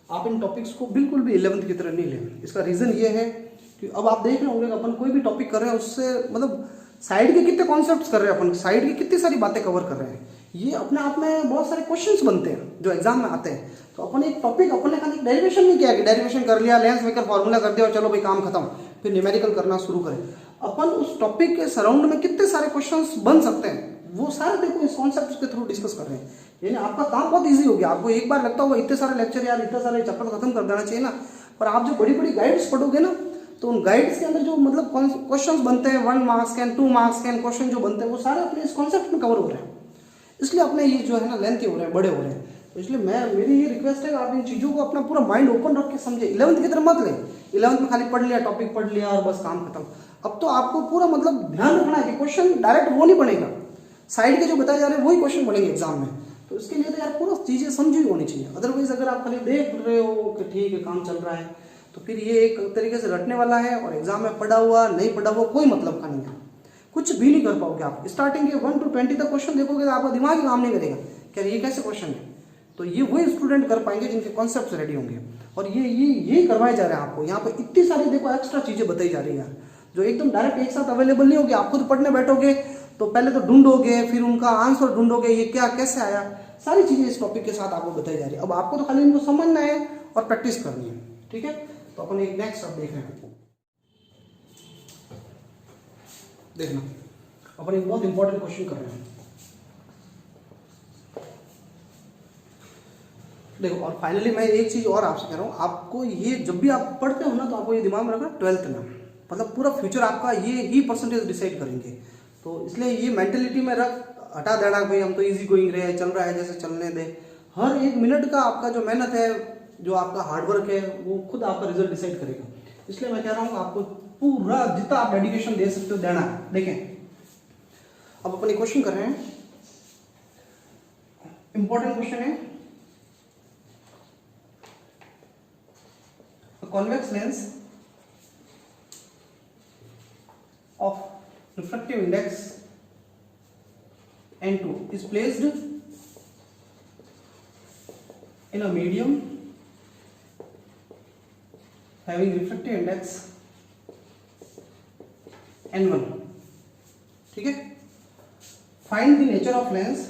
आप इन टॉपिक्स को बिल्कुल भी 11th की तरह नहीं लें, इसका रीजन ये है कि अब आप देख रहे होंगे अपन कोई भी टॉपिक कर रहे हैं उससे मतलब साइड के कितने कॉन्सेप्ट्स कर रहे हैं, अपन साइड की कितनी सारी बातें कवर कर रहे हैं, ये अपने आप में बहुत सारे क्वेश्चंस बनते हैं जो एग्जाम में आते हैं। तो अपन एक टॉपिक, अपन ने खाली डेरिवेशन नहीं किया कि डेरिवेशन कर लिया, लेंस मेकर फॉर्मूला कर दिया और चलो भाई काम खत्म, फिर न्यूमेरिकल करना शुरू करें। अपन उस टॉपिक के सराउंड में कितने सारे क्वेश्चंस बन सकते हैं वो सारे देखो इस कॉन्सेप्ट के थ्रू डिस्कस कर रहे हैं, यानी आपका काम बहुत ईजी हो गया। आपको एक बार लगता होगा इतने सारे लेक्चर यार, इतने सारे चैप्टर खत्म कर देना चाहिए ना, पर आप जो बड़ी बड़ी गाइड्स पढ़ोगे ना तो उन गाइड्स के अंदर जो मतलब क्वेश्चंस बनते हैं 1 मार्क्स के 2 मार्क्स के क्वेश्चन जो बनते हैं वो सारे अपने इस कॉन्सेप्ट में कवर हो रहे हैं, इसलिए अपने ये जो है ना लेंथी हो रहे हैं, बड़े हो रहे हैं। तो इसलिए मेरी ये रिक्वेस्ट है कि आप इन चीज़ों को अपना पूरा माइंड ओपन रख के समझे, 11th की तरह मत ले, 11th में खाली पढ़ लिया, टॉपिक पढ़ लिया और बस काम खत्म। अब तो आपको पूरा मतलब ध्यान रखना है कि क्वेश्चन डायरेक्ट वो नहीं बनेगा, साइड के जो बताए जा रहे हैं वही क्वेश्चन बनेंगे एग्जाम में, तो इसके लिए तो यार पूरा चीज़ें समझी हुई होनी चाहिए। अदरवाइज अगर आप खाली देख रहे हो कि ठीक है काम चल रहा है तो फिर ये एक तरीके से रटने वाला है और एग्जाम में पढ़ा हुआ नहीं पढ़ा हुआ कोई मतलब का नहीं है, कुछ भी नहीं कर पाओगे आप। स्टार्टिंग के 1 to 20 तक क्वेश्चन देखोगे तो आपका दिमाग ही काम नहीं करेगा, क्या ये कैसे क्वेश्चन है, तो ये वही स्टूडेंट कर पाएंगे जिनके कॉन्सेप्ट रेडी होंगे। और ये करवाए जा रहे हैं आपको, यहाँ पे इतनी सारी देखो एक्स्ट्रा चीजें बताई जा रही है जो एकदम डायरेक्ट एक साथ अवेलेबल नहीं होगी। आप खुद पढ़ने बैठोगे तो पहले तो ढूंढोगे, फिर उनका आंसर ढूंढोगे, ये क्या कैसे आया, सारी चीजें इस टॉपिक के साथ आपको बताई जा रही है। अब आपको तो खाली इनको समझना है और प्रैक्टिस करनी है, ठीक है। तो अपन एक नेक्स्ट अब देख रहे हैं, देखना अपन एक बहुत इंपॉर्टेंट क्वेश्चन कर रहे हैं, देखो। और फाइनली मैं एक चीज और आपसे कह रहा हूँ, आपको ये जब भी आप पढ़ते हो ना तो आपको ये दिमाग में रखना 12th में मतलब पूरा फ्यूचर आपका ये ही परसेंटेज डिसाइड करेंगे, तो इसलिए ये मेंटेलिटी में रख, हटा देना भाई हम तो इजी गोइंग रहे, चल रहा है जैसे चलने दे। हर एक मिनट का आपका जो मेहनत है, जो आपका हार्डवर्क है, वो खुद आपका रिजल्ट डिसाइड करेगा। इसलिए मैं कह रहा हूँ आपको पूरा जितना आप डेडिकेशन दे सकते हो देना है। देखें अब अपन एक क्वेश्चन कर रहे हैं, इंपॉर्टेंट क्वेश्चन है, convex lens of refractive index n2 is placed in a medium having refractive index n1, ठीक है। find the nature of lens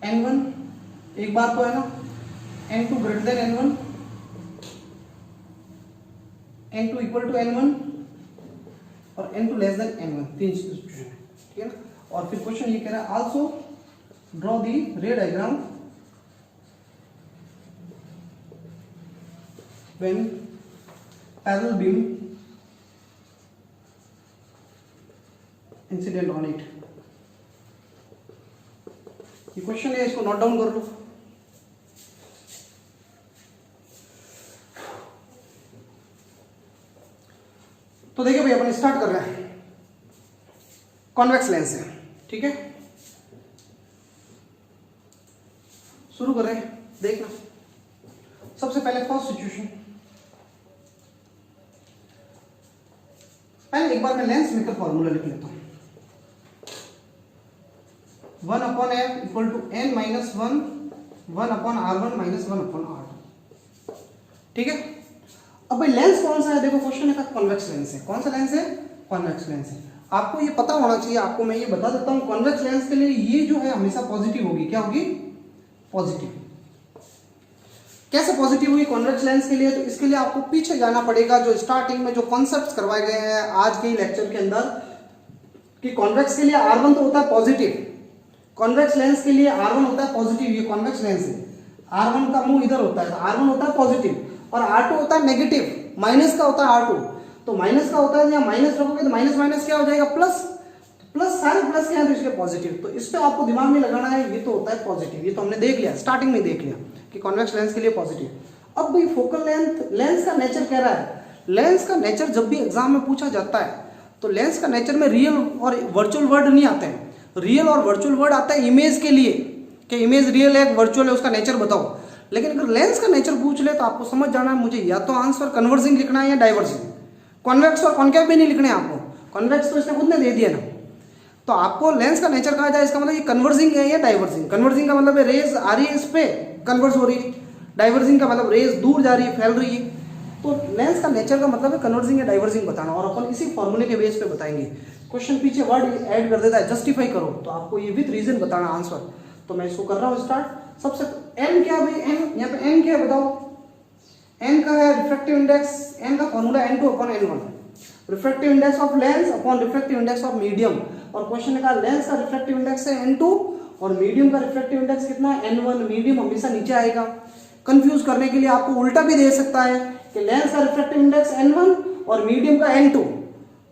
n1, एक बात तो है ना, n2 greater than n1, n2 equal to n1 और n2 लेस देन n1, तीन सिचुएशन है, ठीक है ना। और फिर क्वेश्चन ये कह रहा है आल्सो ड्रॉ दी रे diagram when parallel beam incident on it. ये क्वेश्चन है, इसको नोट डाउन कर लो। तो देखिए भाई अपन स्टार्ट कर रहे हैं कॉन्वेक्स लेंस से, ठीक है। शुरू कर रहे हैं, देखना। सबसे पहले फर्स्ट सिचुएशन, पहले एक बार मैं लेंस मेकर फॉर्मूला लिख लेता हूं। 1/f equal to n minus 1/r1 minus 1/r2, ठीक है। अब भाई लेंस कौन सा है, देखो क्वेश्चन है कॉन्वेक्स लेंस है। कौन सा लेंस है? कॉन्वेक्स लेंस है। आपको ये पता होना चाहिए, आपको मैं ये बता देता हूं, कॉन्वेक्स लेंस के लिए ये जो है हमेशा पॉजिटिव होगी। क्या होगी? पॉजिटिव। कैसे पॉजिटिव हुई कॉन्वेक्स लेंस के लिए? तो इसके लिए आपको पीछे जाना पड़ेगा, जो स्टार्टिंग में जो कॉन्सेप्ट्स करवाए गए हैं आज के लेक्चर के अंदर, कि कॉन्वेक्स के लिए R1 तो होता है पॉजिटिव, कॉन्वेक्स लेंस के लिए R1 होता है पॉजिटिव। ये कॉन्वेक्स लेंस है, R1 का मुंह इधर होता है, तो R1 होता है पॉजिटिव और R2 होता है नेगेटिव, माइनस का होता है R2। तो माइनस का होता है, या माइनस रखोगे तो माइनस माइनस क्या हो जाएगा? प्लस। प्लस सारे प्लस के हैं तो इसके पॉजिटिव। तो इस पे आपको दिमाग में लगाना है, ये तो होता है पॉजिटिव। ये तो हमने देख लिया, स्टार्टिंग में देख लिया कि कॉन्वेक्स लेंस के लिए पॉजिटिव। अब भाई फोकल लेंथ, लेंस का नेचर कह रहा है। लेंस का नेचर जब भी एग्जाम में पूछा जाता है तो लेंस का नेचर में रियल और वर्चुअल वर्ड नहीं आते हैं। रियल और वर्चुअल वर्ड आता है इमेज के लिए, कि इमेज रियल है वर्चुअल है, उसका नेचर बताओ। लेकिन अगर लेंस का नेचर पूछ ले तो आपको समझ जाना है, मुझे या तो आंसर कन्वर्जिंग लिखना है या डाइवर्जिंग। कॉन्वेक्स और कॉन्केव भी नहीं लिखने हैं आपको, कॉन्वेक्स तो इसने खुद ने दे दिया ना। तो आपको लेंस का नेचर कहा जाए, इसका मतलब ये कन्वर्जिंग है या डाइवर्जिंग। कन्वर्जिंग का मतलब रेज आ रही है इस पे, कन्वर्ज हो रही है। डाइवर्जिंग का मतलब रेज दूर जा रही है, फैल रही है। तो लेंस का नेचर का मतलब है कन्वर्जिंग या डाइवर्जिंग बताना, और अपन इसी फॉर्मूले के बेस पे बताएंगे। क्वेश्चन पीछे वर्ड ऐड कर देता है जस्टिफाई करो, तो आपको ये विद रीजन बताना आंसर। तो मैं इसको कर रहा हूँ स्टार्ट। सबसे n क्या भाई? n यहाँ पे n क्या है बताओ? n का है रिफ्रैक्टिव इंडेक्स, n का formula n2/n1, refractive index of lens upon refractive index of medium. और क्वेश्चन का लेंस का रिफ्रैक्टिव इंडेक्स है n2 और मीडियम का रिफ्रैक्टिव इंडेक्स कितना है? n1। मीडियम हमेशा नीचे आएगा। कंफ्यूज करने के लिए आपको उल्टा भी दे सकता है कि लेंस का रिफ्रैक्टिव इंडेक्स n1 और मीडियम का n2।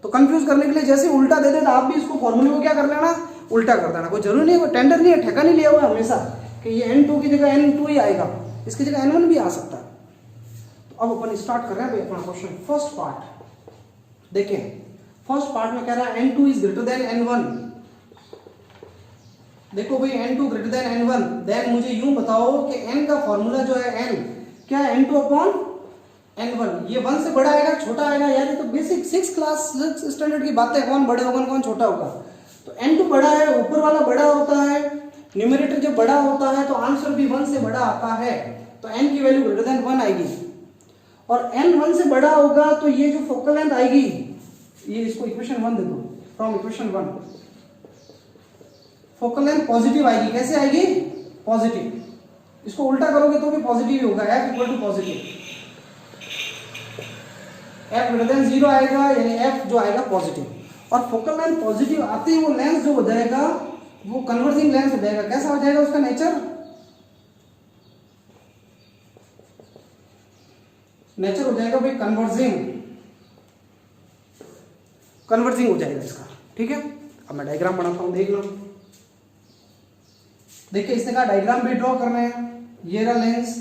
तो कंफ्यूज करने के लिए जैसे उल्टा दे दे तो आप भी इसको फॉर्मूले को क्या कर लेना? उल्टा कर देना। कोई जरूरी नहीं है, कोई टेंडर नहीं है, ठेका नहीं लिया हुआ है हमेशा कि ये n2 की जगह n2 ही आएगा, इसकी जगह n1 भी आ सकता है। तो अब अपन स्टार्ट कर रहे हैं भाई अपना क्वेश्चन। फर्स्ट पार्ट देखिए, फर्स्ट पार्ट में कह रहा है n2 is greater than n1। देखो भाई n2 greater than n1, then मुझे यूं बताओ कि n का फॉर्मूला जो है n क्या है? n2/n1। ये 1 से बड़ा आएगा छोटा आएगा यार? ये तो बेसिक 6 क्लास 6 स्टैंडर्ड की बात है, कौन बड़े होगा कौन छोटा होगा। तो n2 बड़ा है, ऊपर वाला बड़ा होता है, न्यूमरेटर जब बड़ा होता है तो आंसर भी 1 से बड़ा आता है, तो n की वैल्यू ग्रेटर देन 1 आएगी। और n 1 से बड़ा होगा तो ये जो फोकल लेंथ आएगी, ये इसको इक्वेशन 1 दे दो, from equation 1 focal length positive आएगी। कैसे आएगी? पॉजिटिव। इसको उल्टा करोगे तो भी पॉजिटिव ही होगा, f equal to positive, f greater than 0 आएगा, यानी f जो आएगा पॉजिटिव। और फोकल लेंथ पॉजिटिव आते ही वो लेंस जो हो जाएगा वो कन्वर्जिंग लेंस हो जाएगा। कैसा हो जाएगा उसका नेचर? नेचर हो जाएगा भाई कन्वर्जिंग, कन्वर्जिंग हो जाएगा इसका, ठीक है। अब मैं डायग्राम बनाता हूं, देख लो। देखिए इसने कहा डायग्राम भी ड्रॉ करना है। ये रहा लेंस,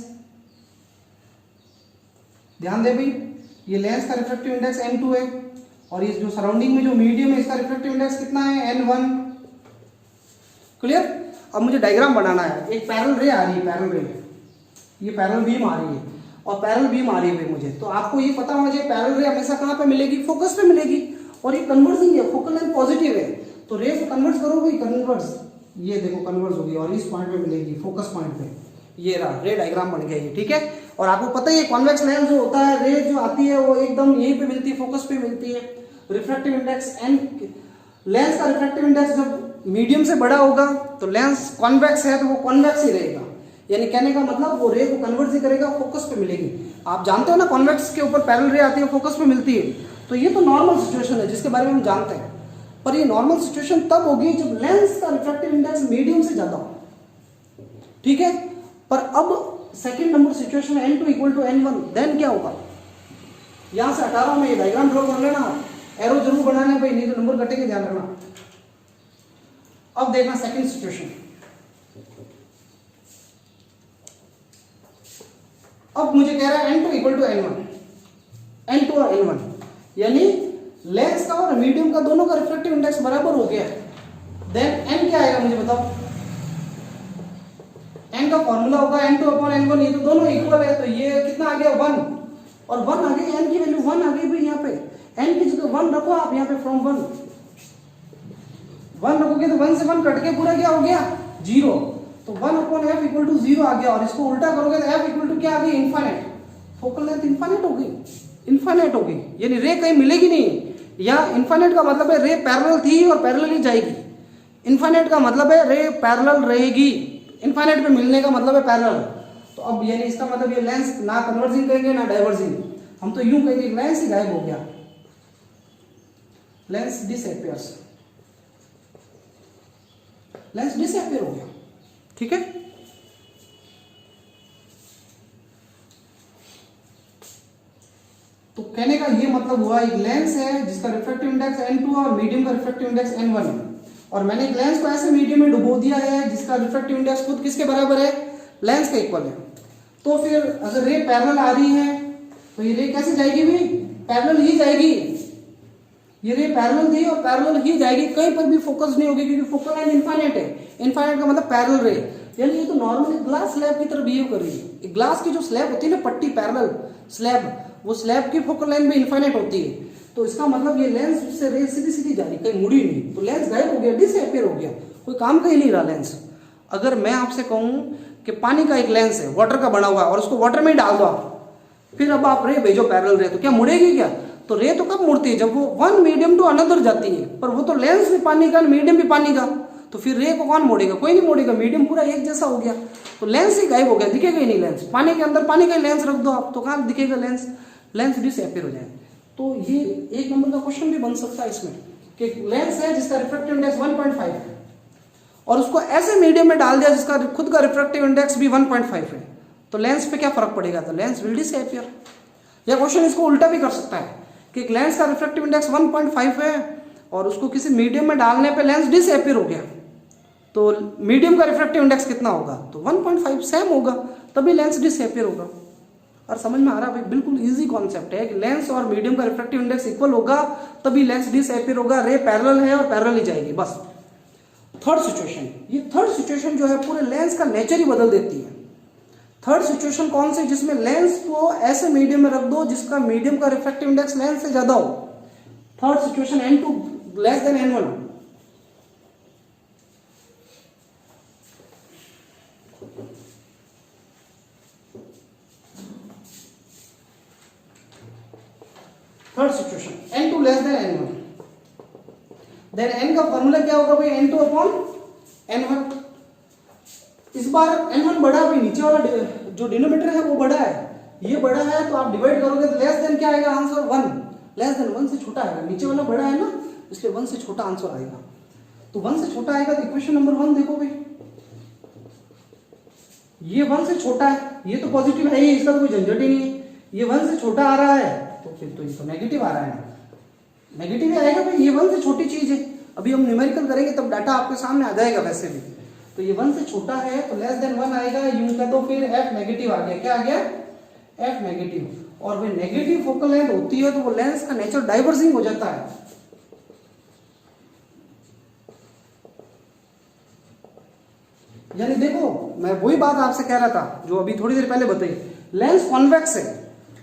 ध्यान दे भाई, ये लेंस का रिफ्रैक्टिव इंडेक्स n2 है और ये जो सराउंडिंग में जो मीडियम है इसका रिफ्रैक्टिव इंडेक्स कितना है? n1। क्लियर? अब मुझे डायग्राम बनाना है। एक पैरेलल रे आ रही है, पैरेलल रे, ये पैरेलल बीम आ रही है और पैरेलल बीम आ रही है मुझे। तो आपको ये पता होना चाहिए पैरेलल रे हमेशा कहां पे मिलेगी? फोकस पे मिलेगी। और ये कन्वर्जिंग है, फोकल लेंथ पॉजिटिव है, तो रे को कन्वर्ट करोगे, कन्वर्स, ये देखो कन्वर्स होगी और इस पॉइंट पे मिलेगी, फोकस पॉइंट पे। ये रहा रे डायग्राम बन गया ये, ठीक है। और आपको पता ही है कॉन्वेक्स लेंस जो होता है, रे जो आती है वो एकदम यहीं पे मिलती है, फोकस पे मिलती है। रिफ्रैक्टिव इंडेक्स n, लेंस का रिफ्रैक्टिव इंडेक्स जब मीडियम से बड़ा होगा तो लेंस कॉन्वेक्स है तो वो कॉन्वेक्स ही रहेगा, यानी कहने का मतलब वो रे को कन्वर्ट ही करेगा, फोकस पे मिलेगी। आप जानते हो ना कॉन्वेक्स के ऊपर पैरेलल रे आती है, फोकस पे मिलती है। तो ये तो नॉर्मल सिचुएशन है जिसके बारे में हम जानते हैं, पर ये नॉर्मल सिचुएशन तब होगी जब लेंस का रिफ्रैक्टिव इंडेक्स मीडियम से ज्यादा हो। ठीक है। पर अब second number situation n2 equal to n1, then क्या होगा? यहां से 18 में ये डायग्राम ड्रॉ कर लेना, एरो जरूर बनाना भाई, नहीं तो नंबर कटेंगे, ध्यान रखना। अब देखना सेकंड सिचुएशन। अब मुझे कह रहा है n2 equal to n1, n2 और n1, यानी लेंस का और मीडियम का दोनों का रिफ्रैक्टिव इंडेक्स बराबर हो गया है। देन n क्या आएगा मुझे बताओ? n का फॉर्मूला होगा n2 अपॉन n1, ये तो दोनों इक्वल है, तो ये कितना आ गया 1, और 1 आ गई, n की वैल्यू 1 आ गई भाई। यहाँ पे n की जगह 1 रखो आप, यहाँ पे फ्रॉम 1 रखोगे तो 1 से 1 कट के पूरा क्या हो गया 0, तो 1 अपॉन f इक्वल टू 0 आ गया। और इसको उल्टा करोगे तो f इक्वल टू क्या आ गई? इनफाइनाइट। फोकल लेंथ इनफाइनाइट हो गई, इनफाइनाइट हो गई, यानी रे कहीं मिलेगी नहीं। या इनफाइनाइट का मतलब है रे पैरेलल थी और पैरेलल ही जाएगी। इनफाइनाइट का मतलब है रे पैरेलल रहेगी, इनफाइनाइट पे मिलने का मतलब है पैरेलल। तो अब यानी इसका मतलब ये लेंस ना कन्वर्जिंग कहेंगे ना डाइवर्जिंग, हम तो यूं कहेंगे लेंस ही गायब हो गया, लेंस डिसअपियर्स, लेंस डिसअपियर हो गया। ठीक है, तो कहने का ये मतलब हुआ एक लेंस है जिसका रिफ्रैक्टिव इंडेक्स n2 और मीडियम का रिफ्रैक्टिव इंडेक्स n1 है, और मैंने एक लेंस को ऐसे मीडियम में डुबो दिया है जिसका रिफ्रैक्टिव इंडेक्स खुद किसके बराबर है? लेंस के इक्वल है। तो फिर अगर रे पैरेलल आ रही है तो ये रे कैसे जाएगी भाई? पैरेलल ही जाएगी। ये रे पैरेलल थी और पैरेलल ही जाएगी, कहीं पर भी फोकस नहीं होगी, क्योंकि फोकल लाइन इनफाइनाइट है। इनफाइनाइट का मतलब पैरेलल रे, यानी ये तो नॉर्मली ग्लास स्लैब की तरह बिहेव कर रही है। ग्लास की जो स्लैब होती है ना, पट्टी पैरेलल स्लैब, वो स्लैब की फोकल लाइन भी इनफाइनाइट होती है। तो इसका मतलब ये लेंस से रे सीधी सीधी जा रही, कहीं मुड़ी नहीं, तो लेंस गायब हो गया, डिसअपियर हो गया, कोई काम का ही नहीं रहा लेंस। अगर मैं आपसे कहूं कि पानी का एक लेंस है, वाटर का बना हुआ, और उसको वाटर में ही डाल दो आप, फिर अब आप रे भेजो पैरेलल रे, तो क्या मुड़ेगी क्या? तो रे तो कब मुड़ती है? जब वो वन मीडियम टू अनदर जाती है, पर वो तो लेंस भी पानी का, मीडियम भी पानी का, तो फिर रे को कौन मोड़ेगा? कोई नहीं मोड़ेगा, मीडियम पूरा एक जैसा हो गया, तो लेंस ही गायब हो गया, दिखेगा ही नहीं लेंस। पानी के अंदर पानी का लेंस रख दो आप, तो कहाँ दिखेगा लेंस? लेंस डिसअपियर हो जाए। तो ये एक नंबर का क्वेश्चन भी बन सकता है इसमें कि लेंस है जिसका रिफ्रैक्टिव इंडेक्स 1.5 है, और उसको ऐसे मीडियम में डाल दिया जिसका खुद का रिफ्रैक्टिव इंडेक्स भी 1.5 है, तो लेंस पे क्या फर्क पड़ेगा? तो लेंस विल डिसअपियर। या क्वेश्चन इसको उल्टा भी कर सकता है कि एक लेंस का रिफ्रैक्टिव इंडेक्स 1.5 है और उसको किसी मीडियम में डालने पे लेंस डिसअपियर हो गया, तो मीडियम का रिफ्रैक्टिव इंडेक्स कितना होगा? तो 1.5 सेम होगा, तभी लेंस डिसअपियर होगा। और समझ में आ रहा है भाई? बिल्कुल इजी कॉन्सेप्ट है कि लेंस और मीडियम का रिफ्रैक्टिव इंडेक्स इक्वल होगा तभी लेंस डिसअपियर होगा, रे पैरेलल है और पैरेलल ही जाएगी, बस। थर्ड सिचुएशन, ये थर्ड सिचुएशन जो है पूरे लेंस का नेचर ही बदल देती है। थर्ड सिचुएशन कौन सी? जिसमें लेंस को ऐसे मीडियम में रख दो जिसका मीडियम का रिफ्रैक्टिव इंडेक्स लेंस से ज्यादा हो। Third situation n2 less than n1। Third situation n2 less than n1, then n का फॉर्मूला क्या होगा भाई? n2 upon n1। इस बार n1 बड़ा भी, नीचे वाला जो डिनोमिनेटर है वो बड़ा है, ये बड़ा है, तो आप डिवाइड करोगे तो लेस देन क्या आएगा आंसर? 1। लेस देन 1 से छोटा आएगा, नीचे वाला बड़ा है ना, इसलिए 1 से छोटा आंसर आएगा। तो 1 से छोटा आएगा तो इक्वेशन नंबर 1 देखो भाई, ये 1 से छोटा है, ये तो पॉजिटिव है ही, इसका तो कोई झंझट ही नहीं है। ये 1 से छोटा आ रहा है तो फिर तो ये तो नेगेटिव आ रहा है ना, नेगेटिव ही आएगा भाई, ये 1 से छोटी चीज है। अभी हम न्यूमेरिकल करेंगे तब डाटा आपके सामने आ जाएगा वैसे भी। तो ये 1 से छोटा है तो लेस देन 1 आएगा, यूं का तो फिर f नेगेटिव आ गया, क्या आ गया? f negative. और भाई नेगेटिव फोकल लेंथ होती है तो वो लेंस का नेचर डाइवर्जिंग हो जाता है। यानी देखो, मैं वही बात आपसे कह रहा था जो अभी थोड़ी देर पहले बताई, लेंस कॉन्वेक्स है,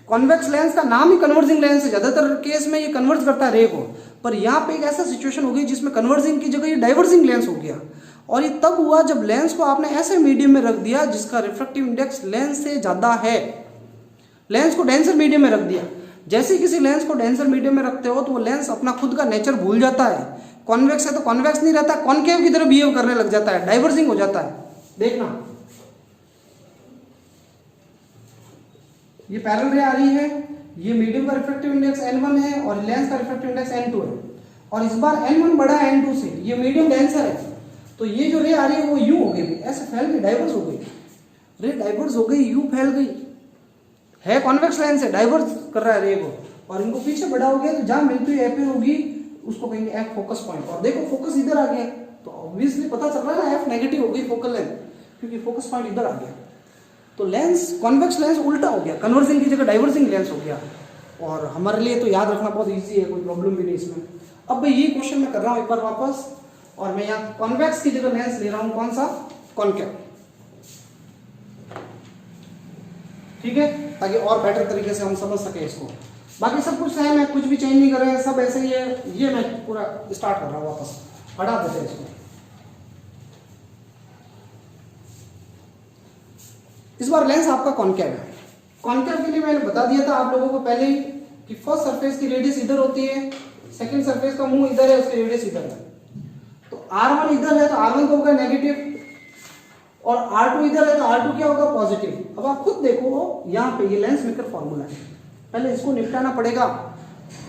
कॉन्वेक्स लेंस का नाम ही कन्वर्जिंग लेंस है, ज्यादातर केस में ये कन्वर्ज करता है रे को, पर यहाँ पे एक ऐसा सिचुएशन हो गई जिसमें कन्वर्जिंग की जगह ये डाइवर्जिंग लेंस हो गया। और ये तब हुआ जब लेंस को आपने ऐसे मीडियम में रख दिया जिसका रिफ्रैक्टिव इंडेक्स लेंस से ज्यादा है, लेंस को डेंसर मीडियम में रख दिया। जैसे ही किसी लेंस को डेंसर मीडियम में रखते हो तो वो लेंस अपना खुद का नेचर भूल जाता है, कॉन्वेक्स है तो कॉन्वेक्स नहीं रहता, कॉनकेव की तरह बिहेव करने लग जाता है, डाइवर्जिंग हो जाता है। देखना, ये पैरेलल रे आ रही है, ये मीडियम का रिफ्रैक्टिव इंडेक्स n1 है और लेंस का रिफ्रैक्टिव इंडेक्स n2 है, और इस बार n1 बड़ा है n2 से, ये मीडियम डेंसर है, तो ये जो रे आ रही है वो यू हो गई, ऐसे फैल गई, डाइवर्स हो गई, रे डाइवर्स हो गई, यू फैल गई, है कॉन्वेक्स लेंस है, डाइवर्स कर रहा है रे को, और इनको पीछे बढ़ा हो गया तो जहां मिलती हुई एफ होगी उसको कहेंगे एफ फोकस पॉइंट। और देखो फोकस इधर आ गया तो ऑब्वियसली पता चल रहा है ना एफ नेगेटिव हो गई फोकल लेंथ, क्योंकि फोकस पॉइंट इधर आ गया। तो लेंस कॉन्वेक्स लेंस उल्टा हो गया, कन्वर्जिंग की जगह डाइवर्जिंग लेंस हो गया। और हमारे लिए तो याद रखना बहुत इजी है, कोई प्रॉब्लम भी नहीं इसमें। अब भाई ये क्वेश्चन मैं कर रहा हूँ एक बार वापस, और मैं यहाँ कॉन्वेक्स की जगह लेंस ले रहा हूँ कौन सा, कॉनकेव, ठीक है, ताकि और बेटर तरीके से हम समझ सके इसको। बाकी सब कुछ सेम है, कुछ भी चेंज नहीं कर रहे हैं, सब ऐसे ही है। ये मैं पूरा स्टार्ट कर रहा हूँ वापस, हटा देते हैं इसको। इस बार लेंस आपका कॉनकेव है। कॉनकेव के लिए मैंने बता दिया था आप लोगों को पहले ही कि फर्स्ट सरफेस की रेडियस इधर होती है, सेकंड सरफेस का मुंह इधर है, उसकी रेडियस इधर है। तो R1 इधर है तो R1 तो होगा नेगेटिव, और R2 इधर है तो R2 क्या होगा, पॉजिटिव। अब आप खुद देखो यहाँ पे ये लेंस मेकर फॉर्मूला है, पहले इसको निपटाना पड़ेगा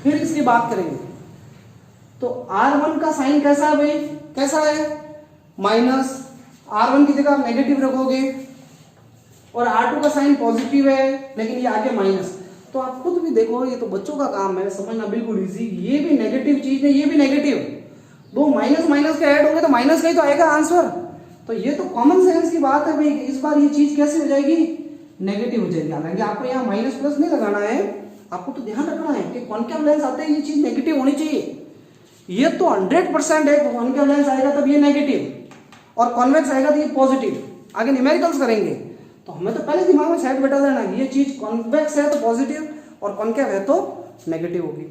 फिर इसकी बात करेंगे। तो R1 का साइन कैसा है भाई, कैसा है, माइनस, R1 की जगह नेगेटिव रखोगे, और R2 का साइन पॉजिटिव है लेकिन ये आगे माइनस। तो आप खुद भी देखो, ये तो बच्चों का काम है, समझना बिल्कुल इजी। ये भी नेगेटिव चीज है, ये भी नेगेटिव, दो माइनस माइनस के ऐड होंगे तो माइनस का ही तो आएगा आंसर। तो ये तो कॉमन सेंस की बात है भाई। इस बार ये चीज कैसे हो जाएगी, नेगेटिव हो जाएगी। हालांकि आपको यहाँ माइनस प्लस नहीं लगाना है, आपको तो ध्यान रखना है कि कॉनकेव लेंस आते हैं ये चीज नेगेटिव होनी चाहिए। ये तो 100% है, कॉनकेव लेंस आएगा तब ये नेगेटिव, और कॉन्वेक्स आएगा तो ये पॉजिटिव। आगे न्यूमेरिकल्स करेंगे तो हमें तो पहले दिमाग में सेट बैठा देना, ये चीज कॉन्वेक्स है तो पॉजिटिव और कॉनकेव है तो नेगेटिव होगी।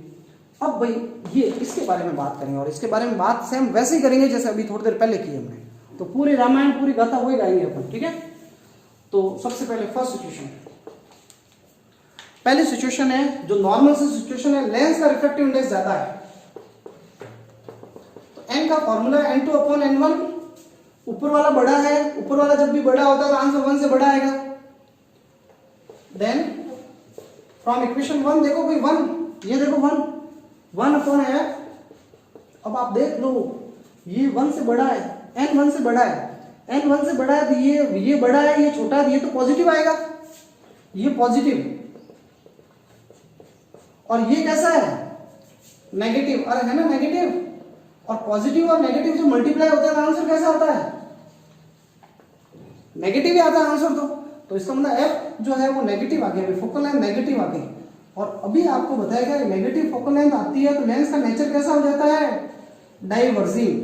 अब भाई ये इसके बारे में बात करेंगे, और इसके बारे में बात सेम वैसे ही करेंगे जैसे अभी थोड़ी देर पहले की हमने। तो पूरी रामायण पूरी गाथा वही गाएंगे अपन, ठीक है। तो सबसे पहले फर्स्ट सिचुएशन, पहली सिचुएशन है जो नॉर्मल सी सिचुएशन है, लेंस का रिफ्रैक्टिव इंडेक्स ज्यादा है। तो n का फॉर्मूला है n2/n1, ऊपर वाला बड़ा है, ऊपर वाला जब भी बड़ा होता है तो आंसर 1 से बड़ा आएगा। देन फ्रॉम इक्वेशन 1 देखो भाई 1, ये देखो 1/f। अब आप देख लो ये 1 से बड़ा है, n 1 से बड़ा है, n 1 से बड़ा है तो ये बड़ा है, ये छोटा है, ये तो पॉजिटिव आएगा, ये पॉजिटिव। और ये कैसा है, नेगेटिव, अरे है ना नेगेटिव। और पॉजिटिव और नेगेटिव जो मल्टीप्लाई होता है तो आंसर कैसा आता है, नेगेटिव ही आता है आंसर। तो इसका मतलब f जो है वो नेगेटिव आ गया, फोकल लेंथ नेगेटिव आ गई। और अभी आपको बताएगा नेगेटिव फोकल लेंथ आती है तो लेंस का नेचर कैसा हो जाता है, डाइवर्जिंग।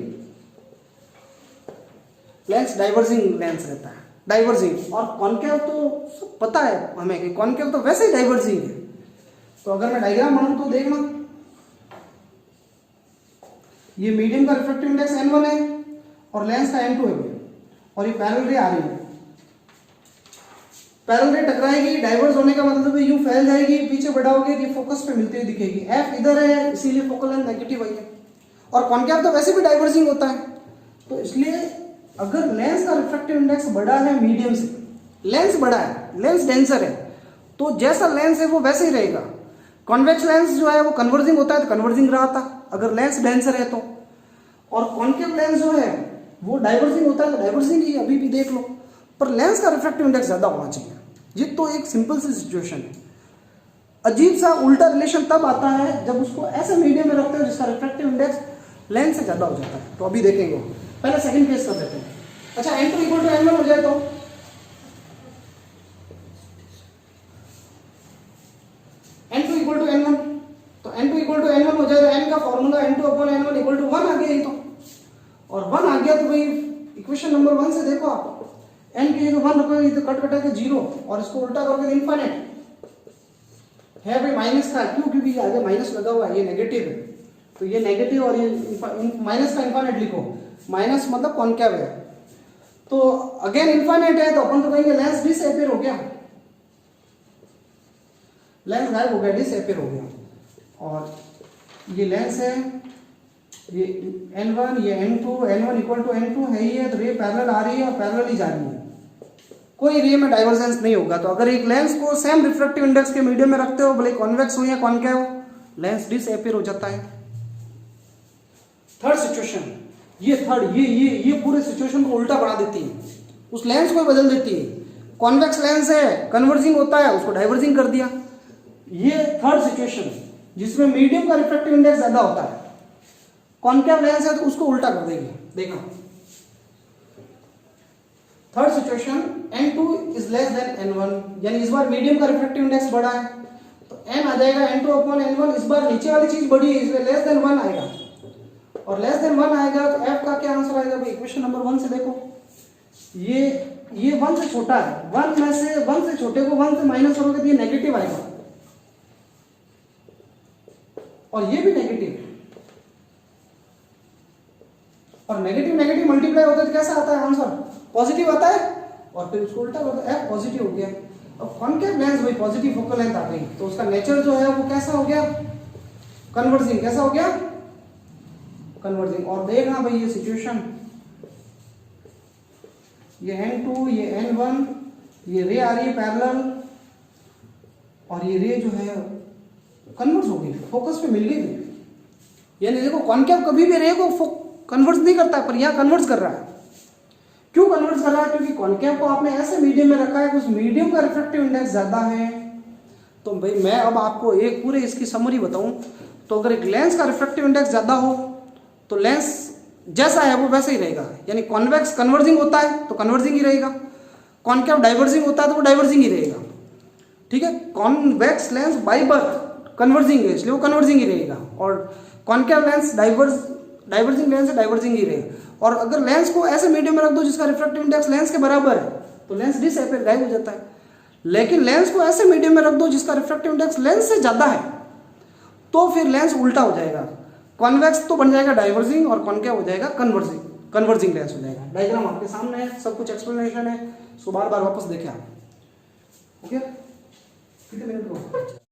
लेंस डाइवर्जिंग लेंस रहता है, डाइवर्जिंग। और कॉनकेव तो सब पता है हमें कि कॉनकेव तो वैसे ही डाइवर्जिंग है। तो अगर मैं डायग्राम बनाऊं तो देखना, ये मीडियम का रिफ्रैक्टिव इंडेक्स n1 है और लेंस का n2 है, और ये पैरेलल रे आ रही है। पैरेलल रे टकराएगी, डाइवर्ज होने का मतलब है यू फैल जाएगी, पीछे बढ़ाओगे ये फोकस पे मिलती हुई दिखेगी। f इधर है इसीलिए फोकल लेंथ नेगेटिव आई है। और कॉनकेव तो वैसे भी डाइवर्जिंग होता है, तो इसलिए अगर लेंस का रिफ्रैक्टिव इंडेक्स बड़ा है मीडियम से, लेंस बड़ा है, लेंस डेंसर है, तो जैसा लेंस है वो वैसे ही रहेगा। कॉन्वेक्स लेंस जो है वो कन्वर्जिंग होता है तो कन्वर्जिंग रहा था अगर लेंस डेंसर है तो, और कॉनकेव लेंस जो है वो डाइवर्जिंग होता है तो डाइवर्जिंग ही अभी भी देख लो। पर लेंस का रिफ्रैक्टिव इंडेक्स ज्यादा होना चाहिए। ये तो एक सिंपल सी सिचुएशन है। अजीब सा उल्टा रिलेशन तब आता है जब उसको ऐसे मीडियम में रखते हो जिसका रिफ्रैक्टिव इंडेक्स लेंस से ज्यादा हो जाता है। तो अभी देखेंगे, पहले सेकंड केस कर देते हैं। अच्छा n2 = n1 हो जाए तो n2 = n1, तो n2 = n1 हो जाए तो n का फॉर्मूला n2/n1 = 1 आ गया। ये तो और 1 आ गया तो भाई इक्वेशन नंबर 1 से देखो आप, n की जगह 1 रखोगे तो कट कटा के 0, और इसको उल्टा करोगे तो इनफाइनाइट है भाई माइनस का। क्यों, क्योंकि आगे माइनस लगा हुआ है, ये नेगेटिव है तो ये नेगेटिव, और ये माइनस का इनफाइनाइट लिखो, माइनस मतलब कॉनकेव है। तो अगेन इनफाइनाइट है तो अपन तो कहेंगे लेंस डिसअपीयर हो गया, लेंस गायब हो गया, डिसअपीयर हो गया। और ये लेंस है, ये n1, ये n2, n1 = n2 है ही है, तो रे पैरेलल आ रही है और पैरेलल ही जा रही है, कोई रे में डाइवर्जेंस नहीं होगा। तो अगर एक लेंस को सेम रिफ्रैक्टिव इंडेक्स के मीडियम में रखते हो, भले कॉन्वेक्स हो या कॉनकेव, लेंस डिसअपीयर हो जाता है। थर्ड सिचुएशन, ये थर्ड, ये पूरे सिचुएशन को उल्टा बना देती है, उस लेंस को बदल देती है। कॉन्वेक्स लेंस है, कन्वर्जिंग होता है, उसको डाइवर्जिंग कर दिया। ये थर्ड सिचुएशन जिसमें मीडियम का रिफ्रैक्टिव इंडेक्स ज्यादा होता है। कॉन्केव लेंस है तो उसको उल्टा कर देंगे। देखो third situation n2 is less than n1, यानी इस बार मीडियम का रिफ्रैक्टिव इंडेक्स बढ़ा है तो n आ जाएगा n2 अपॉन n1। इस बार नीचे वाली चीज बड़ी है इसलिए लेस देन 1 आएगा, और लेस देन 1 आएगा तो f का क्या आंसर आएगा भाई? इक्वेशन नंबर 1 से देखो, ये 1 से छोटा है, 1 में से 1 से छोटे को 1 से माइनस करोगे तो ये नेगेटिव आएगा, और ये भी नेगेटिव, और नेगेटिव नेगेटिव मल्टीप्लाई होता है तो कैसा आता है आंसर? पॉजिटिव आता है, और फिर उसको उल्टा करते हैं, f पॉजिटिव हो गया। अब कॉन्केव लेंस भाई पॉजिटिव फोकल लेंथ आ गई तो उसका नेचर जो है वो कैसा हो गया? कन्वर्जिंग। कैसा हो गया? कन्वर्जिंग। और देखना भाई ये सिचुएशन, ये n2, ये n1, ये रे आ रही है पैरेलल, और ये रे जो है कन्वर्ज हो गई, फोकस पे मिल गई। यानी देखो कॉन्केव कभी भी रे को कन्वर्ज नहीं करता है, पर यहां कन्वर्ज कर रहा है। क्यों कन्वर्ज कर रहा है? क्योंकि कॉन्केव को आपने ऐसे मीडियम में रखा है कि उस मीडियम का रिफ्रैक्टिव इंडेक्स ज्यादा है। तो भाई मैं अब आपको एक पूरे इसकी समरी बताऊं तो अगर एक लेंस का रिफ्रैक्टिव इंडेक्स ज्यादा हो तो लेंस जैसा है वो वैसा ही रहेगा, यानी कॉन्वेक्स कन्वर्जिंग होता है तो कन्वर्जिंग ही रहेगा, कॉन्केव डाइवर्जिंग होता है तो वो डाइवर्जिंग ही रहेगा। ठीक है, convex lens by birth converging है इसलिए वो कन्वर्जिंग ही रहेगा, और कॉन्केव लेंस डाइवर्जिंग लेंस है डाइवर्जिंग ही रहेगा। और अगर लेंस को ऐसे मीडियम में रख दो जिसका रिफ्रैक्टिव इंडेक्स लेंस के बराबर है तो लेंस डिसअपियर गायब हो जाता है। लेकिन लेंस को ऐसे मीडियम में रख दो जिसका रिफ्रैक्टिव इंडेक्स लेंस से ज्यादा है तो फिर लेंस उल्टा हो जाएगा, कॉन्वेक्स तो बन जाएगा डाइवर्जिंग और कॉन्केव हो जाएगा कन्वर्जिंग लेंस हो जाएगा। डायग्राम आपके सामने है, सब कुछ एक्सप्लेनेशन है, सो बार बार वापस देखें आप। ओके, कितने मिनट हो?